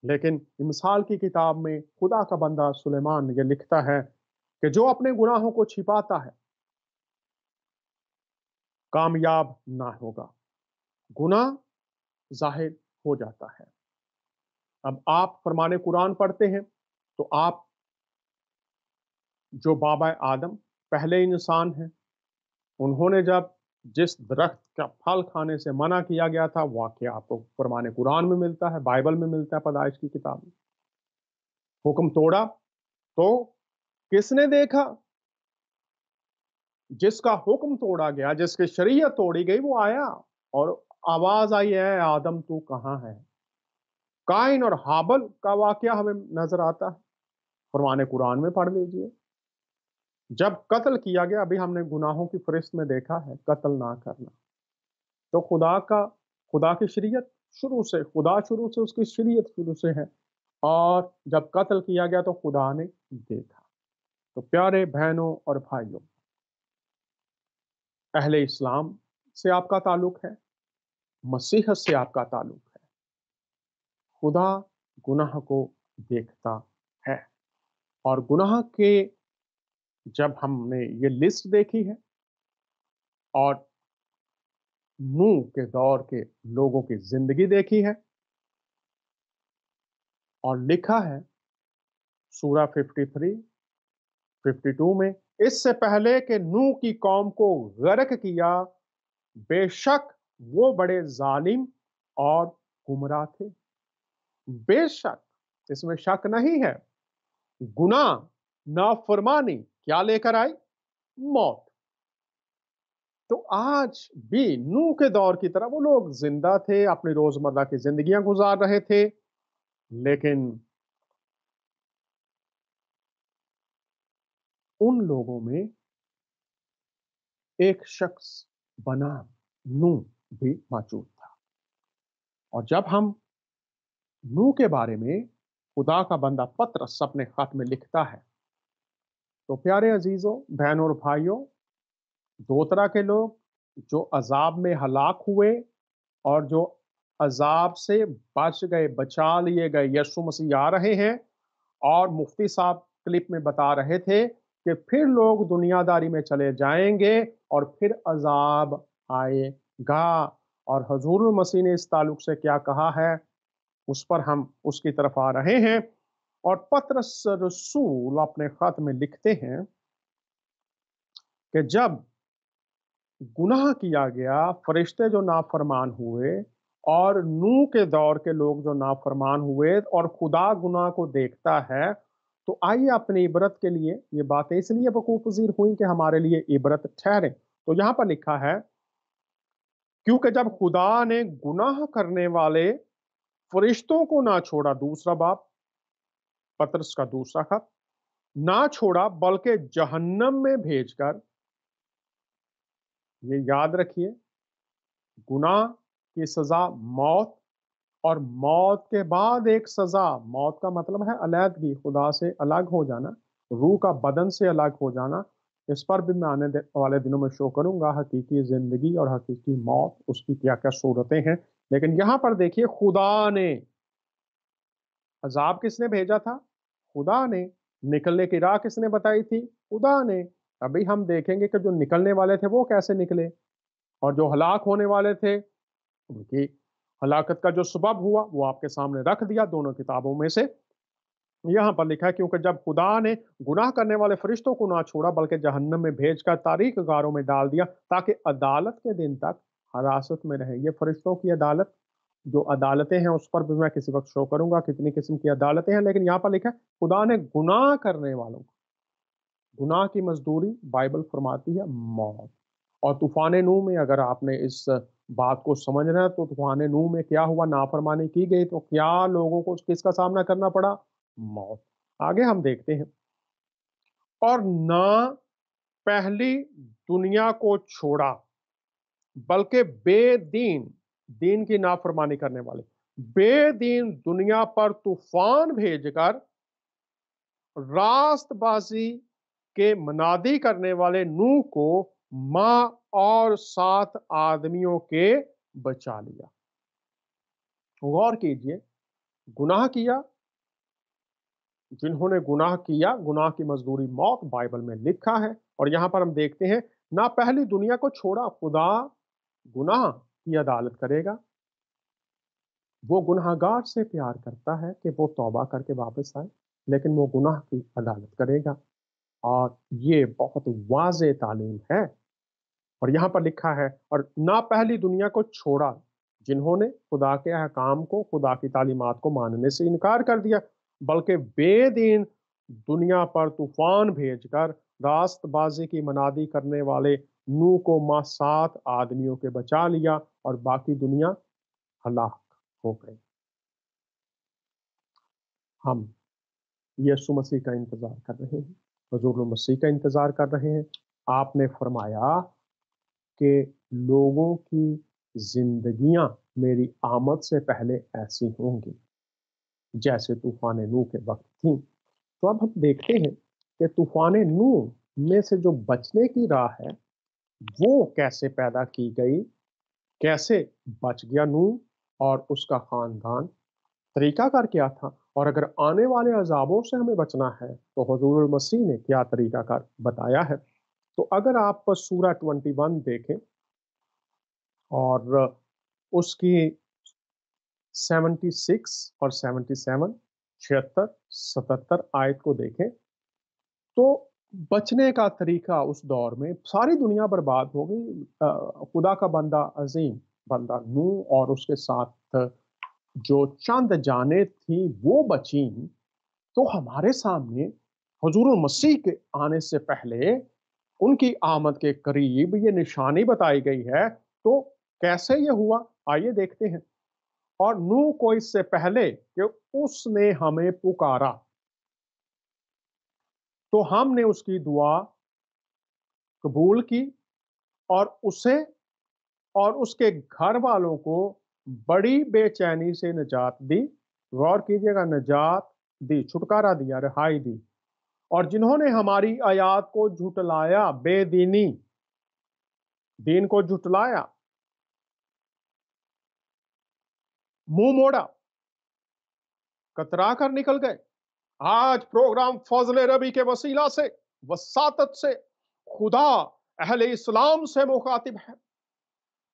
लेकिन मिसाल की किताब में खुदा का बंदा सुलेमान ये लिखता है कि जो अपने गुनाहों को छिपाता है कामयाब ना होगा, गुनाह जाहिर हो जाता है। अब आप फरमाने कुरान पढ़ते हैं तो आप, जो बाबा आदम पहले इंसान हैं, उन्होंने जब जिस दरख्त का फल खाने से मना किया गया था, वाकया आपको फरमाने कुरान में मिलता है, बाइबल में मिलता है, पैदाइश की किताब में। हुक्म तोड़ा तो किसने देखा? जिसका हुक्म तोड़ा गया, जिसकी शरीयत तोड़ी गई, वो आया और आवाज आई है, आदम तू कहाँ है? काइन और हाबल का वाकया हमें नजर आता है, फरमाने कुरान में पढ़ लीजिए। जब कत्ल किया गया, अभी हमने गुनाहों की फहरिस्त में देखा है कत्ल ना करना। तो खुदा की शरीयत शुरू से, खुदा शुरू से, उसकी शरीयत शुरू से है। और जब कत्ल किया गया तो खुदा ने देखा। तो प्यारे बहनों और भाइयों, अहले इस्लाम से आपका ताल्लुक है, मसीहत से आपका ताल्लुक है। खुदा गुनाह को देखता है, और गुनाह के जब हमने ये लिस्ट देखी है और नूह के दौर के लोगों की जिंदगी देखी है, और लिखा है सूरा 53, 52 में, इससे पहले कि नूह की कौम को गर्क किया, बेशक वो बड़े जालिम और गुमराह थे। बेशक, इसमें शक नहीं है। गुनाह, नाफरमानी क्या लेकर आई? मौत। तो आज भी नूह के दौर की तरह वो लोग जिंदा थे, अपनी रोजमर्रा की जिंदगियां गुजार रहे थे। लेकिन उन लोगों में एक शख्स बना नूह भी मौजूद था। और जब हम नूह के बारे में खुदा का बंदा पतरस अपने खत में लिखता है, तो प्यारे अजीजों, बहनों और भाइयों, दो तरह के लोग जो अजाब में हलाक हुए और जो अजाब से बच गए, बचा लिए गए, यीशु मसीह आ रहे हैं। और मुफ्ती साहब क्लिप में बता रहे थे कि फिर लोग दुनियादारी में चले जाएंगे और फिर अजाब आएगा। और हजूर मसीह ने इस ताल्लुक से क्या कहा है, उस पर हम उसकी तरफ आ रहे हैं। और पतरस रसूल अपने खत में लिखते हैं कि जब गुनाह किया गया, फरिश्ते जो नाफरमान हुए, और नूह के दौर के लोग जो नाफरमान हुए, और खुदा गुनाह को देखता है, तो आइए अपनी इबरत के लिए ये बातें इसलिए वकूफ पजीर हुई कि हमारे लिए इबरत ठहरे। तो यहां पर लिखा है, क्योंकि जब खुदा ने गुनाह करने वाले फरिश्तों को ना छोड़ा, दूसरा बाब, पतरस का दूसरा खत, ना छोड़ा बल्कि जहन्नम में भेजकर یہ یاد رکھیے، گناہ کی سزا موت، اور موت کے بعد ایک سزا، موت کا مطلب ہے علیحدگی، خدا سے الگ ہو جانا، روح کا بدن سے الگ ہو جانا۔ اس پر بھی میں آنے والے دنوں میں شو کروں گا، حقیقی زندگی اور حقیقی موت، اس کی کیا کیا صورتیں ہیں۔ لیکن یہاں پر دیکھیے، خدا نے عذاب کس نے بھیجا تھا؟ خدا نے۔ نکلنے کی راہ کس نے بتائی تھی؟ خدا نے۔ ابھی ہم دیکھیں گے کہ جو نکلنے والے تھے وہ کیسے نکلے، اور جو ہلاک ہونے والے تھے ان کی ہلاکت کا جو سبب ہوا وہ آپ کے سامنے رکھ دیا دونوں کتابوں میں سے۔ یہاں پر لکھا ہے، کیونکہ جب خدا نے گناہ کرنے والے فرشتوں کو نہ چھوڑا بلکہ جہنم میں بھیج کر تاریک غاروں میں ڈال دیا تاکہ عدالت کے دن تک حراست میں رہے۔ یہ فرشتوں کی عدالت، جو عدالتیں ہیں اس پر بھی میں کسی وقت شو کروں گا کتنی قسم کی عدالتیں ہیں، لیکن یہاں پر لکھا ہے خدا نے گناہ کرنے والوں کو، گناہ کی مزدوری بائبل فرماتی ہے موت۔ اور طوفان نوح میں اگر آپ نے اس بات کو سمجھنا ہے تو طوفان نوح میں کیا ہوا، نافرمانی کی گئی تو کیا لوگوں کو کس کا سامنا کرنا پڑا؟ موت۔ آگے ہم دیکھتے ہیں، اور نہ پہلی دنیا کو چھوڑا بلکہ بے دین، دین کی نافرمانی کرنے والے بے دین دنیا پر طوفان بھیج کر راست بازی کے منادی کرنے والے نوح کو ماں اور 7 آدمیوں کے بچا لیا۔ غور کیجئے، گناہ کیا، جنہوں نے گناہ کیا گناہ کی مزدوری موت، بائبل میں لکھا ہے۔ اور یہاں پر ہم دیکھتے ہیں، نہ پہلی دنیا کو چھوڑا، خدا گناہ کی عدالت کرے گا۔ وہ گناہگار سے پیار کرتا ہے کہ وہ توبہ کر کے واپس آئے، لیکن وہ گناہ کی عدالت کرے گا، اور یہ بہت واضح تعلیم ہے۔ اور یہاں پر لکھا ہے، اور نہ پہلی دنیا کو چھوڑا، جنہوں نے خدا کے احکام کو، خدا کی تعلیمات کو ماننے سے انکار کر دیا، بلکہ بے دین دنیا پر طوفان بھیج کر راست بازی کی منادی کرنے والے نوح کو ماں 7 آدمیوں کے بچا لیا، اور باقی دنیا ہلاک ہو گئی۔ ہم یسوع مسیح کا انتظار کر رہے ہیں، حضور المسیح کا انتظار کر رہے ہیں۔ آپ نے فرمایا کہ لوگوں کی زندگیاں میری آمد سے پہلے ایسی ہوں گی جیسے طوفان نوح کے وقت تھیں۔ تو اب ہم دیکھتے ہیں کہ طوفان نوح میں سے جو بچنے کی راہ ہے وہ کیسے پیدا کی گئی، کیسے بچ گیا نوح اور اس کا خاندان، طریقہ کار کیا تھا، اور اگر آنے والے عذابوں سے ہمیں بچنا ہے تو حضور المسیح نے کیا طریقہ کار بتایا ہے۔ تو اگر آپ سورہ 21 دیکھیں اور اس کی 76 اور 77، 76 77 آیت کو دیکھیں تو بچنے کا طریقہ اس دور میں، ساری دنیا برباد ہو گئی، خدا کا بندہ عظیم بندہ نوح اور اس کے ساتھ جو چند جانیں تھیں وہ بچیں، تو ہمارے سامنے حضور المسیح کے آنے سے پہلے ان کی آمد کے قریب یہ نشانی بتائی گئی ہے۔ تو کیسے یہ ہوا، آئیے دیکھتے ہیں۔ اور نوح کو اس سے پہلے کہ اس نے ہمیں پکارا تو ہم نے اس کی دعا قبول کی، اور اسے اور اس کے گھر والوں کو بڑی بے چینی سے نجات دی۔ غور کیجئے گا، نجات دی، چھٹکارا دیا، رہائی دی۔ اور جنہوں نے ہماری آیات کو جھٹلایا، بے دینی، دین کو جھٹلایا، منہ موڑا، کترا کر نکل گئے۔ آج پروگرام فضل ربی کے وسیلہ سے، وساطت سے، خدا اہل اسلام سے مخاطب ہے،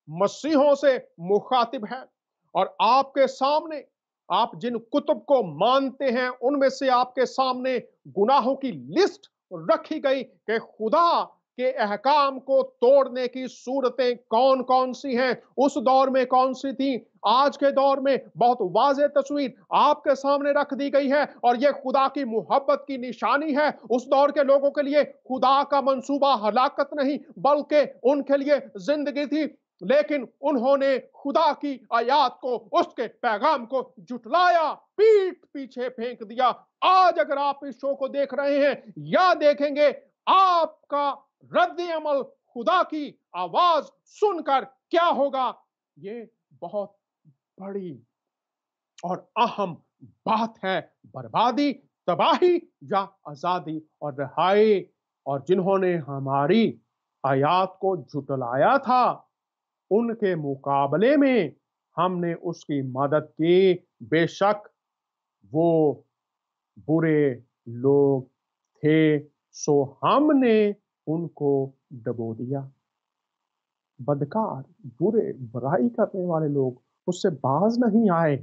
مسیحوں سے مخاطب ہے، اور آپ کے سامنے، آپ جن کتب کو مانتے ہیں ان میں سے آپ کے سامنے گناہوں کی لسٹ رکھی گئی کہ خدا کے احکام کو توڑنے کی صورتیں کون کون سی ہیں، اس دور میں کون سی تھیں، آج کے دور میں بہت واضح تصویر آپ کے سامنے رکھ دی گئی ہے۔ اور یہ خدا کی محبت کی نشانی ہے۔ اس دور کے لوگوں کے لیے خدا کا منصوبہ ہلاکت نہیں بلکہ ان کے لیے زندگی تھی، لیکن انہوں نے خدا کی آیات کو، اس کے پیغام کو جھٹلایا، پیٹ پیچھے پھینک دیا۔ آج اگر آپ اس شو کو دیکھ رہے ہیں یا دیکھیں گے، آپ کا رد عمل खुदा की आवाज सुनकर क्या होगा, ये बहुत बड़ी और अहम बात है। बर्बादी, तबाही या आजादी और रिहाई। और जिन्होंने हमारी आयात को झुटलाया था, उनके मुकाबले में हमने उसकी मदद की। बेशक वो बुरे लोग थे, सो हमने उनको डबो दिया। बदकार, बुरे, बुराई करने वाले लोग उससे बाज नहीं आए।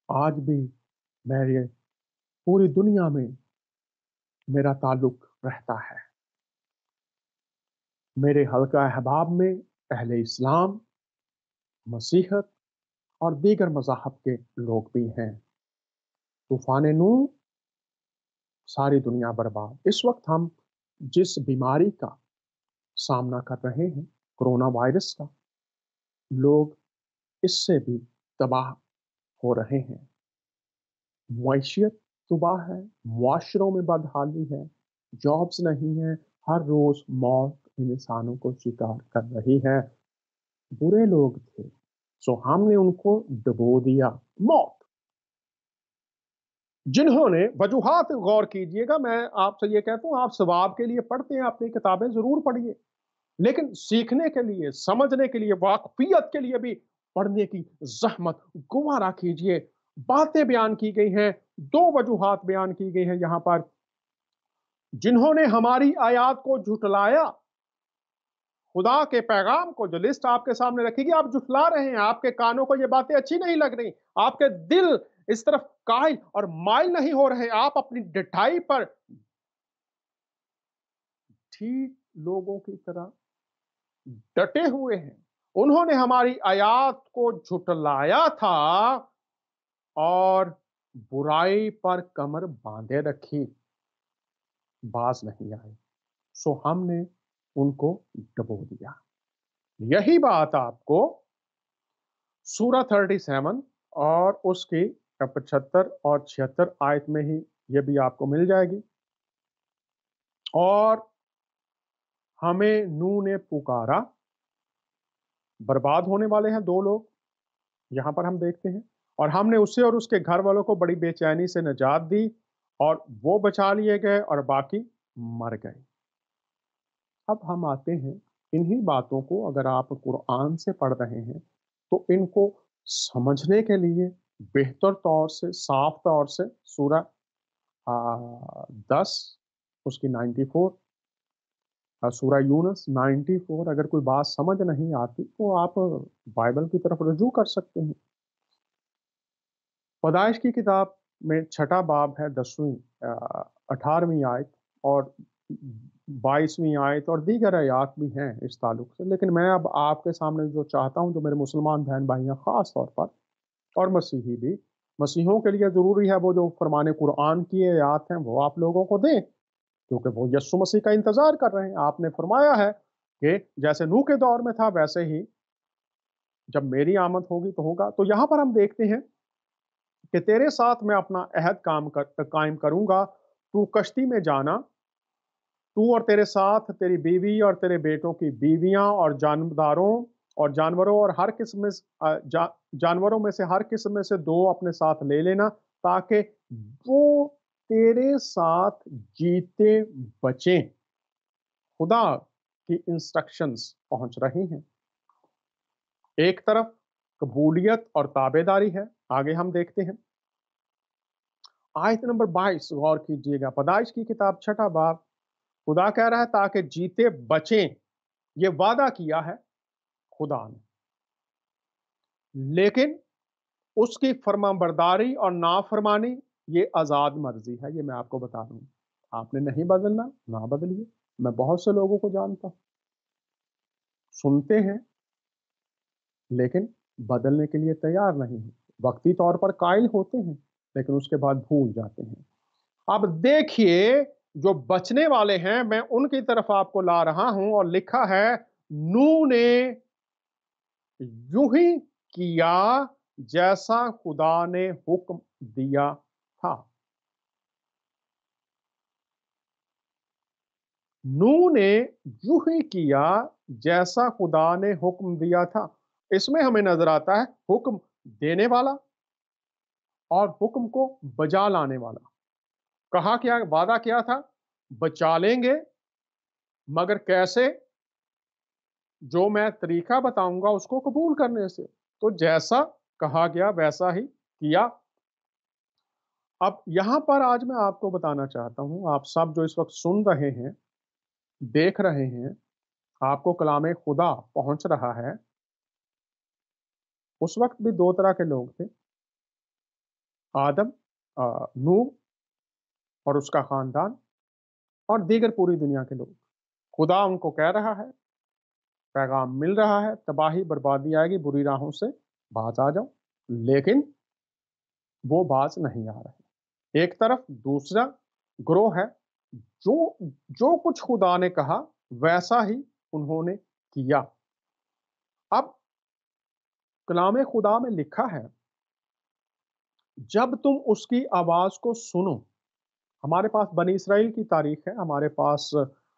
आज भी मेरे पूरी दुनिया में मेरा ताल्लुक रहता है। मेरे हल्का अहबाब में अहले इस्लाम, मसीहत और दीगर मज़ाहब के लोग भी हैं। तूफान नूह, सारी दुनिया बर्बाद। इस वक्त हम जिस बीमारी का सामना कर रहे हैं, कोरोना वायरस का, लोग इससे भी तबाह हो रहे हैं। मैशियत तबाह है, मुआशरों में बदहाली है, जॉब्स नहीं है, हर रोज मौत इंसानों को शिकार कर रही है। बुरे लोग थे, सो हमने उनको डुबो दिया। मौत, जिन्होंने वजूहात गौर कीजिएगा, मैं आपसे ये कहता हूं, आप सवाब के लिए पढ़ते हैं, अपनी किताबें जरूर पढ़िए, लेकिन सीखने के लिए, समझने के लिए, वाकफियत के लिए भी पढ़ने की जहमत गुवारा कीजिए। बातें बयान की गई हैं, दो वजूहात बयान की गई हैं यहां पर। जिन्होंने हमारी आयात को झुटलाया, खुदा के पैगाम को, जो लिस्ट आपके सामने रखी, आप झुटला रहे हैं। आपके कानों को ये बातें अच्छी नहीं लग रही, आपके दिल इस तरफ कायल और माइल नहीं हो रहे, आप अपनी डिठाई पर ठीक लोगों की तरह डटे हुए हैं। उन्होंने हमारी आयात को झुटलाया था और बुराई पर कमर बांधे रखी, बाज नहीं आए, सो हमने उनको डबो दिया। यही बात आपको सूरा 37 और उसकी 75 और 76 आयत में ही ये भी आपको मिल जाएगी। और हमें नूह ने पुकारा, बर्बाद होने वाले हैं दो लोग यहां पर हम देखते हैं, और हमने उसे और उसके घर वालों को बड़ी बेचैनी से निजात दी, और वो बचा लिए गए और बाकी मर गए। अब हम आते हैं इन्हीं बातों को, अगर आप कुरान से पढ़ रहे हैं तो इनको समझने के लिए बेहतर तौर से, साफ तौर से सूरा 10 उसकी 94, सूरा यूनुस 94, अगर कोई बात समझ नहीं आती तो आप बाइबल की तरफ रुजू कर सकते हैं। पैदाइश की किताब में छठा बाब है, 10वीं 18वीं आयत और 22वीं आयत और दीगर आयात भी हैं इस ताल्लुक से। लेकिन मैं अब आपके सामने जो चाहता हूं, जो मेरे मुसलमान बहन भाई हैं ख़ास तौर पर, और मसीही भी, मसीहों के लिए ज़रूरी है वो जो फरमान कुरान की आयात हैं वो आप लोगों को दें, क्योंकि वो यस्सु मसीह का इंतज़ार कर रहे हैं। आपने फरमाया है कि जैसे नूह के दौर में था वैसे ही जब मेरी आमद होगी तो होगा। तो यहाँ पर हम देखते हैं कि तेरे साथ मैं अपना अहद कायम करूंगा, तू कश्ती में जाना, तू और तेरे साथ तेरी बीवी और तेरे बेटों की बीवियां और जानवरों और हर किस्म जानवरों में से हर किस्म में से दो अपने साथ ले लेना, ताकि वो तेरे साथ जीते बचें। खुदा की इंस्ट्रक्शंस पहुंच रही हैं। एक तरफ कबूलियत और ताबेदारी है, आगे हम देखते हैं आयत नंबर 22, गौर कीजिएगा। पैदाइश की किताब छठा बाब, खुदा कह रहा है ताकि जीते बचें। ये वादा किया है खुदा ने, लेकिन उसकी फरमाबरदारी और नाफरमानी ये आजाद मर्जी है। ये मैं आपको बता दूं, आपने नहीं बदलना ना बदलिए। मैं बहुत से लोगों को जानता हूं, सुनते हैं लेकिन बदलने के लिए तैयार नहीं है। वक्ती तौर पर कायल होते हैं लेकिन उसके बाद भूल जाते हैं। अब देखिए, जो बचने वाले हैं मैं उनकी तरफ आपको ला रहा हूं, और लिखा है नूह ने यूं ही किया जैसा खुदा ने हुक्म दिया था। नूह ने यूं ही किया जैसा खुदा ने हुक्म दिया था। इसमें हमें नजर आता है हुक्म देने वाला और हुक्म को बजा लाने वाला। कहा क्या, वादा क्या था? बचा लेंगे, मगर कैसे? जो मैं तरीका बताऊंगा उसको कबूल करने से। तो जैसा कहा गया वैसा ही किया। अब यहां पर आज मैं आपको बताना चाहता हूं, आप सब जो इस वक्त सुन रहे हैं, देख रहे हैं, आपको कलाम खुदा पहुंच रहा है। उस वक्त भी दो तरह के लोग थे, आदम, नूह और उसका खानदान, और दीगर पूरी दुनिया के लोग। खुदा उनको कह रहा है, पैगाम मिल रहा है, तबाही बर्बादी आएगी, बुरी राहों से बाज आ जाओ। लेकिन वो बाज नहीं आ रहे। एक तरफ दूसरा ग्रोह है, जो जो कुछ खुदा ने कहा वैसा ही उन्होंने किया। अब कलाम खुदा में लिखा है, जब तुम उसकी आवाज को सुनो। हमारे पास बनी इसराइल की तारीख है, हमारे पास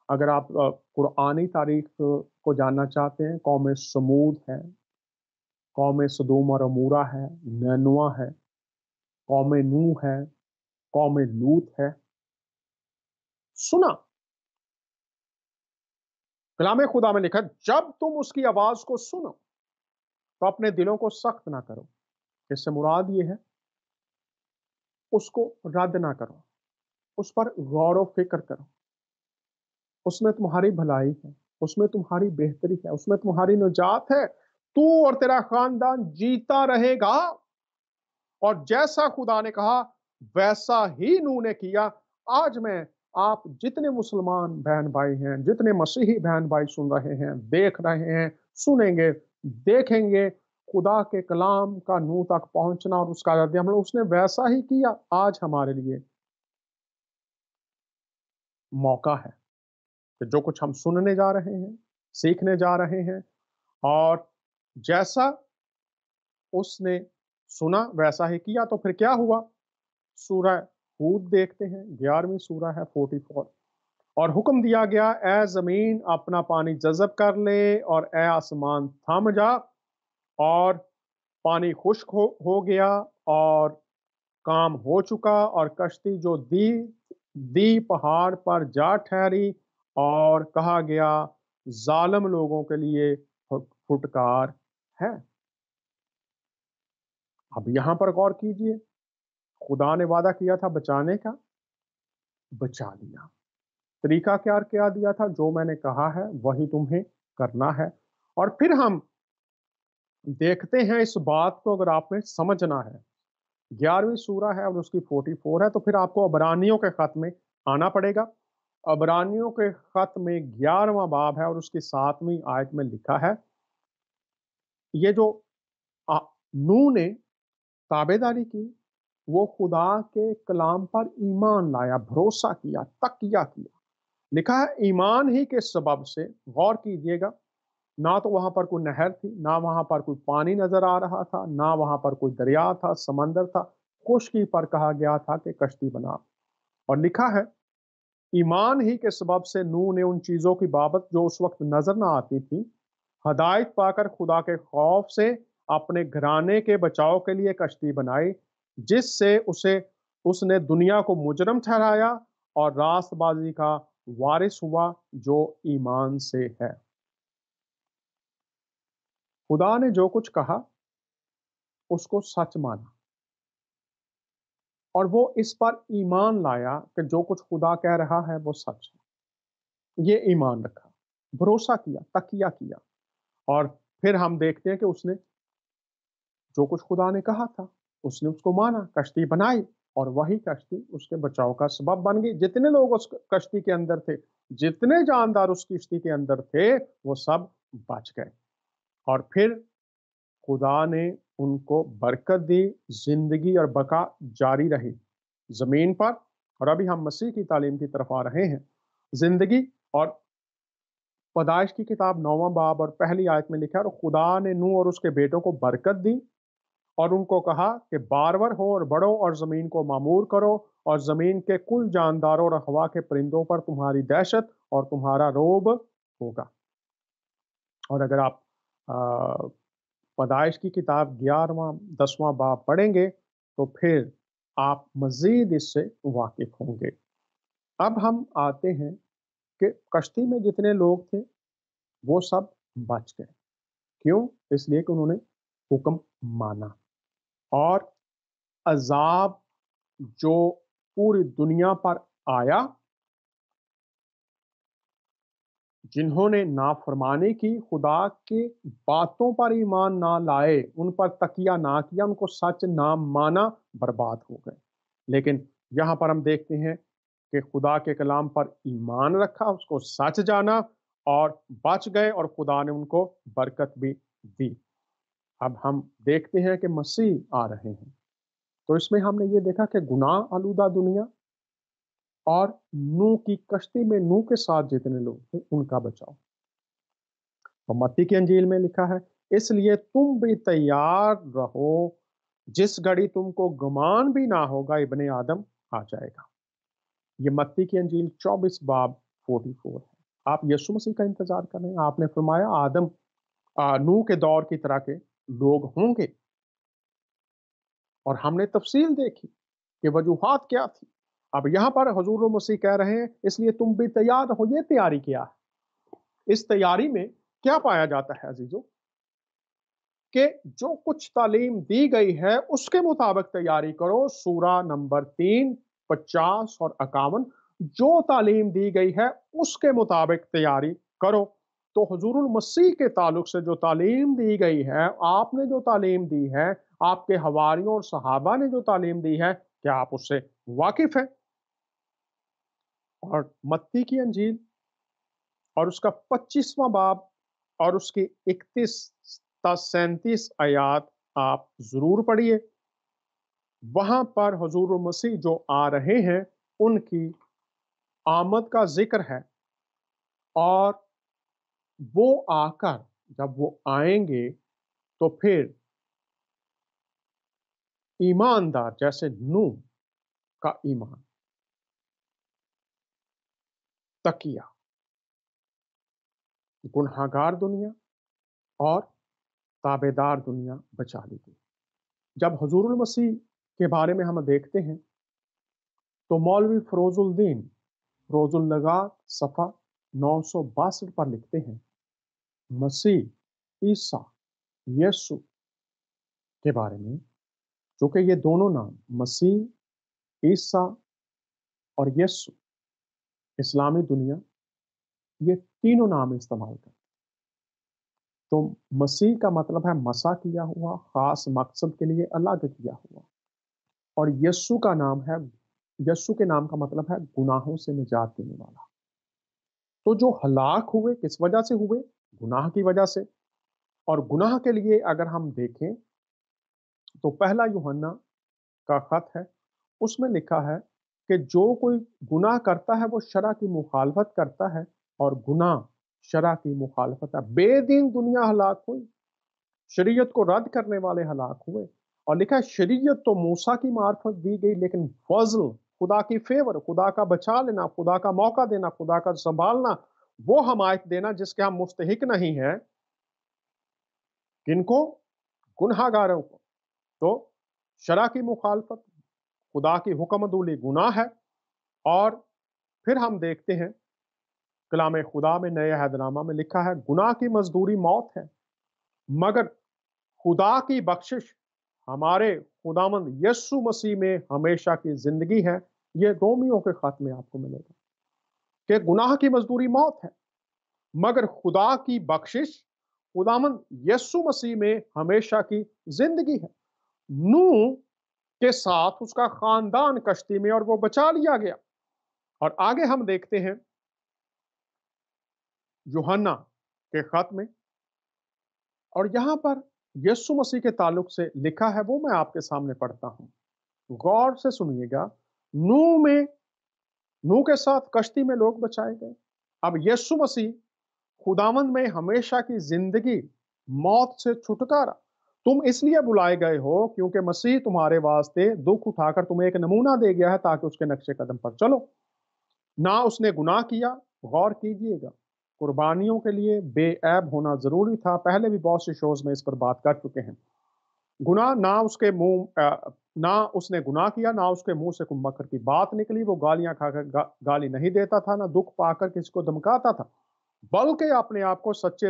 अगर आप कुरानी तारीख को जानना चाहते हैं, कौम समूद है, कौम सदूम और अमूरा है, नैनुआ है, कौम नूह है, कौम लूत है। सुना, कलाम खुदा में लिखा, जब तुम उसकी आवाज को सुनो तो अपने दिलों को सख्त ना करो। इससे मुराद ये है, उसको रद्द ना करो, उस पर गौर व फिक्र करो। उसमें तुम्हारी भलाई है, उसमें तुम्हारी बेहतरी है, उसमें तुम्हारी निजात है। तू और तेरा खानदान जीता रहेगा। और जैसा खुदा ने कहा वैसा ही नूह ने किया। आज मैं, आप जितने मुसलमान बहन भाई हैं, जितने मसीही बहन भाई सुन रहे हैं, देख रहे हैं, सुनेंगे, देखेंगे, खुदा के कलाम का नूह तक पहुंचना और उसका रद्द अमल उसने वैसा ही किया। आज हमारे लिए मौका है कि जो कुछ हम सुनने जा रहे हैं, सीखने जा रहे हैं, और जैसा उसने सुना वैसा ही किया। तो फिर क्या हुआ? सूरह हूद देखते हैं, 11वीं सूरह है, 44। और हुक्म दिया गया, ए जमीन अपना पानी जज़ब कर ले, और ए आसमान थम जा। और पानी खुश्क हो गया, और काम हो चुका, और कश्ती जो दी दी पहाड़ पर जा ठहरी। और कहा गया, जालिम लोगों के लिए फुटकार है। अब यहां पर गौर कीजिए, खुदा ने वादा किया था बचाने का, बचा लिया। तरीका क्या क्या दिया था? जो मैंने कहा है वही तुम्हें करना है। और फिर हम देखते हैं इस बात को, अगर आपने समझना है, 11वीं सूरा है और उसकी 44 है, तो फिर आपको अबरानियों के खत में आना पड़ेगा। अबरानियों के खत में 11वां बाब है और उसकी 7वीं आयत में लिखा है, ये जो नूह ने ताबेदारी की, वो खुदा के कलाम पर ईमान लाया, भरोसा किया, तकिया किया। लिखा है ईमान ही के सबब से, गौर कीजिएगा, ना तो वहां पर कोई नहर थी, ना वहां पर कोई पानी नजर आ रहा था, ना वहां पर कोई दरिया था, समंदर था, खुश्की पर कहा गया था कि कश्ती बना। और लिखा है ईमान ही के सबब से नूह ने उन चीजों की बाबत जो उस वक्त नजर ना आती थी, हदायत पाकर खुदा के खौफ से अपने घराने के बचाव के लिए कश्ती बनाई, जिससे उसे उसने दुनिया को मुजरम ठहराया और रास्तबाजी का वारिस हुआ जो ईमान से है। खुदा ने जो कुछ कहा उसको सच माना, और वो इस पर ईमान लाया कि जो कुछ खुदा कह रहा है वो सच है। ये ईमान रखा, भरोसा किया, तकिया किया। और फिर हम देखते हैं कि उसने जो कुछ खुदा ने कहा था उसने उसको माना, कश्ती बनाई, और वही कश्ती उसके बचाव का सबब बन गई। जितने लोग उस कश्ती के अंदर थे, जितने जानदार उस कश्ती के अंदर थे, वो सब बच गए। और फिर खुदा ने उनको बरकत दी, जिंदगी और बका जारी रही जमीन पर। और अभी हम मसीह की तालीम की तरफ आ रहे हैं। जिंदगी, और पैदाइश की किताब 9वां बाब और पहली आयत में लिखा है, और खुदा ने नूह और उसके बेटों को बरकत दी اور ان کو کہا کہ بارور ہو اور بڑھو اور زمین کو معمور کرو اور زمین کے کل جانداروں اور ہوا کے پرندوں پر تمہاری دہشت اور تمہارا روب ہوگا۔ اور اگر آپ پیدائش کی کتاب 11واں 10واں باب پڑھیں گے تو پھر آپ مزید اس سے واقف ہوں گے۔ اب ہم آتے ہیں کہ کشتی میں جتنے لوگ تھے وہ سب بچ گئے۔ کیوں؟ اس لیے کہ انہوں نے حکم مانا، اور عذاب جو پوری دنیا پر آیا، جنہوں نے نافرمانی کی، خدا کی باتوں پر ایمان نہ لائے، ان پر تکیہ نہ کیا، ان کو سچ نہ مانا، برباد ہو گئے۔ لیکن یہاں پر ہم دیکھتے ہیں کہ خدا کے کلام پر ایمان رکھا، اس کو سچ جانا اور بچ گئے، اور خدا نے ان کو برکت بھی دی۔ اب ہم دیکھتے ہیں کہ مسیح آ رہے ہیں، تو اس میں ہم نے یہ دیکھا کہ گناہ آلودہ دنیا اور نوح کی کشتی میں نوح کے ساتھ جتنے لوگ تھے ان کا بچاؤ۔ اور متی کی انجیل میں لکھا ہے، اس لیے تم بھی تیار رہو، جس گھڑی تم کو گمان بھی نہ ہوگا ابن آدم آ جائے گا۔ یہ متی کی انجیل 24 باب 44 ہے۔ آپ یسوع مسیح کا انتظار کر رہے ہیں۔ آپ نے فرمایا آدم نوح کے دور کی طرح کے لوگ ہوں گے، اور ہم نے تفصیل دیکھی کہ وجوہات کیا تھی۔ اب یہاں پر حضور مسیح کہہ رہے ہیں اس لیے تم بھی تیار رہو۔ یہ تیاری کیا ہے؟ اس تیاری میں کیا پایا جاتا ہے عزیزو؟ کہ جو کچھ تعلیم دی گئی ہے اس کے مطابق تیاری کرو۔ سورہ نمبر 3 50 اور 51 جو تعلیم دی گئی ہے اس کے مطابق تیاری کرو۔ تو حضور المسیح کے تعلق سے جو تعلیم دی گئی ہے، آپ نے جو تعلیم دی ہے، آپ کے حواریوں اور صحابہ نے جو تعلیم دی ہے، کیا آپ اس سے واقف ہیں؟ اور متی کی انجیل اور اس کا 25واں باب اور اس کی 31 تا 37 آیات آپ ضرور پڑھیے۔ وہاں پر حضور مسیح جو آ رہے ہیں ان کی آمد کا ذکر ہے، اور وہ آ کر جب وہ آئیں گے تو پھر ایماندار جیسے نوح کا ایمان، تقیہ، گنہگار دنیا اور تابعدار دنیا بچا لی گئی۔ جب حضور المسیح کے بارے میں ہم دیکھتے ہیں تو مولوی فروز الدین روز اللغات صفحہ 962 پر لکھتے ہیں، مسیح عیسیٰ یسوع کے بارے میں، چونکہ یہ دونوں نام مسیح، عیسیٰ اور یسوع اسلامی دنیا یہ تینوں نام استعمال کرتے، تو مسیح کا مطلب ہے مسا کیا ہوا، خاص مقصد کے لیے الگ کیا ہوا، اور یسوع کا نام ہے، یسوع کے نام کا مطلب ہے گناہوں سے نجات دینے والا۔ تو جو ہلاک ہوئے کس وجہ سے ہوئے؟ گناہ کی وجہ سے۔ اور گناہ کے لیے اگر ہم دیکھیں تو پہلا یوحنا کا خط ہے، اس میں لکھا ہے کہ جو کوئی گناہ کرتا ہے وہ شرع کی مخالفت کرتا ہے، اور گناہ شرع کی مخالفت ہے۔ بے دین دنیا ہلاک ہوئی، شریعت کو رد کرنے والے ہلاک ہوئے، اور لکھا ہے شریعت تو موسیٰ کی معرفت دی گئی، لیکن فضل، خدا کی فیور، خدا کا بچا لینا، خدا کا موقع دینا، خدا کا سنبھالنا، وہ حمایت دینا جس کے ہم مستحق نہیں ہیں، کن کو؟ گنہگاروں کو۔ تو شرع کی مخالفت، خدا کی حکم عدولی گناہ ہے۔ اور پھر ہم دیکھتے ہیں کلام خدا میں نئے عہد نامہ میں لکھا ہے گناہ کی مزدوری موت ہے، مگر خدا کی بخشش ہمارے خداوند یسوع مسیح میں ہمیشہ کی زندگی ہے۔ یہ رومیوں کے خط میں آپ کو ملے گا کہ گناہ کی مزدوری موت ہے، مگر خدا کی بخشش خداوند یسوع مسیح میں ہمیشہ کی زندگی ہے۔ نوح کے ساتھ اس کا خاندان کشتی میں، اور وہ بچا لیا گیا۔ اور آگے ہم دیکھتے ہیں یوحنا کے خط میں، اور یہاں پر یسوع مسیح کے تعلق سے لکھا ہے، وہ میں آپ کے سامنے پڑھتا ہوں، غور سے سنیے گا۔ نوح کے ساتھ کشتی میں لوگ بچائے گئے۔ اب یسوع مسیح خداوند میں ہمیشہ کی زندگی، موت سے چھٹکارا، तुम इसलिए बुलाए गए हो क्योंकि मसीह तुम्हारे वास्ते दुख उठाकर तुम्हें एक नमूना दे गया है ताकि उसके नक्शे कदम पर चलो। ना उसने गुनाह किया, गौर कीजिएगा, कुर्बानियों के लिए बेऐब होना जरूरी था। पहले भी बहुत से शोज में इस पर बात कर चुके हैं। गुनाह ना उसके ना उसने गुनाह किया, ना उसके मुंह से कुम्भकर की बात निकली। वो गालियां खाकर गाली नहीं देता था, ना दुख पाकर किसी को धमकाता था, बल्कि अपने आप को सच्चे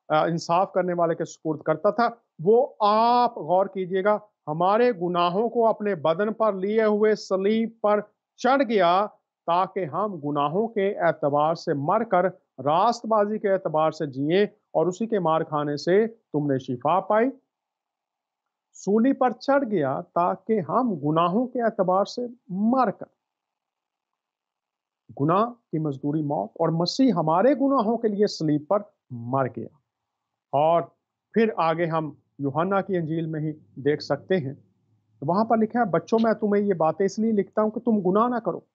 इंसाफ करने वाले के सुपुर्द करता था। वो आप गौर कीजिएगा, हमारे गुनाहों को अपने बदन पर लिए हुए सलीब पर चढ़ गया ताकि हम गुनाहों के एतबार से मरकर रास्तबाजी के एतबार से जिए, और उसी के मार खाने से तुमने शिफा पाई। सूली पर चढ़ गया ताकि हम गुनाहों के एतबार से मरकर, गुनाह की मजदूरी मौत, और मसीह हमारे गुनाहों के लिए सलीब पर मर गया। और फिर आगे हम यूहन्ना की इंजील में ही देख सकते हैं, वहां पर लिखा है, बच्चों मैं तुम्हें ये बातें इसलिए लिखता हूं कि तुम गुनाह ना करो,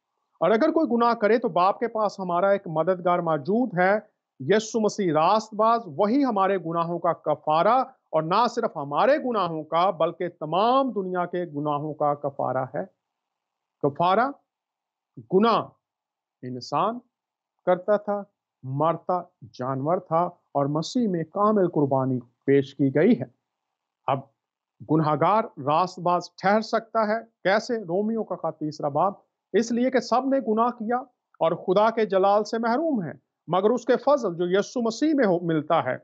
और अगर कोई गुनाह करे तो बाप के पास हमारा एक मददगार मौजूद है, यीशु मसीह रास्तबाज, वही हमारे गुनाहों का कफारा, और ना सिर्फ हमारे गुनाहों का बल्कि तमाम दुनिया के गुनाहों का कफारा है। कफारा, गुनाह इंसान करता था, मरता जानवर था, और मसीह में कामिल कुर्बानी पेश की गई है। अब गुनहगार रास्तबाज ठहर सकता है कैसे? रोमियो का खत 3 बाब, इसलिए कि सब ने गुनाह किया और खुदा के जलाल से महरूम है, मगर उसके फजल जो यीशु मसीह में मिलता है,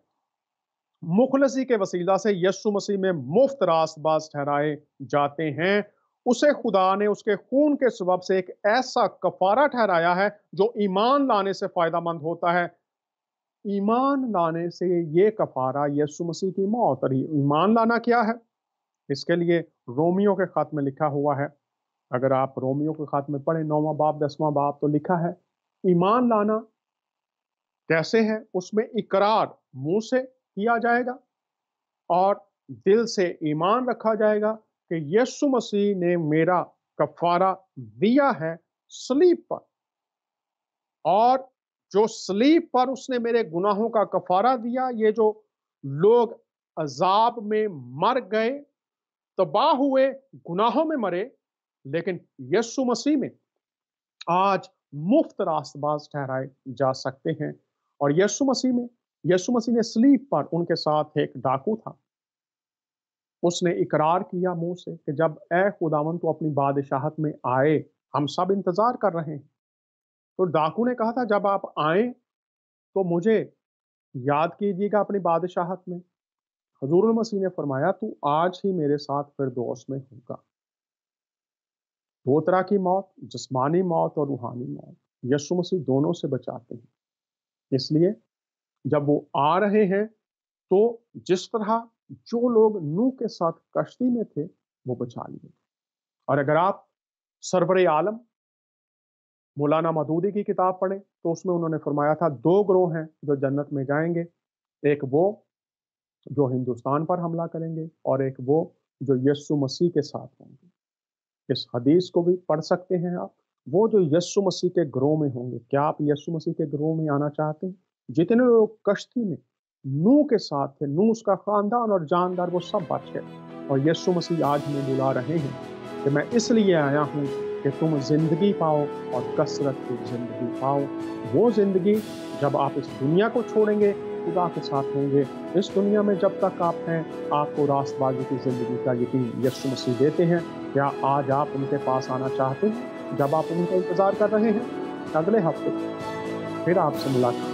मुखलसी के वसीला से यीशु मसीह में मुफ्त रास्तबाज ठहराए जाते हैं। उसे खुदा ने उसके खून के सबब से एक ऐसा कफारा ठहराया है जो ईमान लाने से फायदामंद होता है। ईमान लाने से ये कफारा यीशु मसीह की मौत। और ईमान लाना क्या है? इसके लिए रोमियो के खत में लिखा हुआ है, अगर आप रोमियो के खत में पढ़े 9वां बाब 10वां बाब, तो लिखा है ईमान लाना कैसे है। उसमें इकरार मुंह से किया जाएगा और दिल से ईमान रखा जाएगा कि यीशु मसीह ने मेरा कफारा दिया है सलीब पर, और जो सलीब पर उसने मेरे गुनाहों का कफारा दिया, ये जो लोग अजाब में मर गए, तबाह हुए, गुनाहों में मरे, लेकिन यीशु मसीह में आज मुफ्त रास्तबाज ठहराए जा सकते हैं। और यीशु मसीह ने सलीब पर उनके साथ एक डाकू था, उसने इकरार किया मुंह से कि जब ए खुदावन तो अपनी बादशाहत में आए, हम सब इंतजार कर रहे हैं। तो डाकू ने कहा था जब आप आए तो मुझे याद कीजिएगा अपनी बादशाहत में। हुजूर मसीह ने फरमाया तू आज ही मेरे साथ फिरदौस में होगा। 2 तरह की मौत, जिस्मानी मौत और रूहानी मौत, यीशु मसीह दोनों से बचाते हैं। इसलिए जब वो आ रहे हैं तो जिस तरह जो लोग नूह के साथ कश्ती में थे वो बचा लिए। और अगर आप सरवरे आलम मौलाना मदूदी की किताब पढ़ें तो उसमें उन्होंने फरमाया था 2 ग्रोह हैं जो जन्नत में जाएंगे, एक वो जो हिंदुस्तान पर हमला करेंगे और एक वो जो यीशु मसीह के साथ होंगे। इस हदीस को भी पढ़ सकते हैं आप। वो जो यीशु मसीह के ग्रोह में होंगे, क्या आप यीशु मसीह के ग्रोह में आना चाहते हैं? जितने लोग कश्ती में नूह के साथ थे, नूह उसका खानदान और जानदार, वो सब बच गए। और यीशु मसीह आज हमें बुला रहे हैं कि मैं इसलिए आया हूँ कि तुम जिंदगी पाओ और कसरत की जिंदगी पाओ। वो जिंदगी जब आप इस दुनिया को छोड़ेंगे, खुदा के साथ होंगे। इस दुनिया में जब तक आप हैं, आपको रास्तबाजी की जिंदगी का यकीन यीशु मसीह देते हैं। क्या आज आप उनके पास आना चाहते हैं? जब आप उनका इंतजार कर रहे हैं, अगले हफ्ते फिर आपसे मुलाकात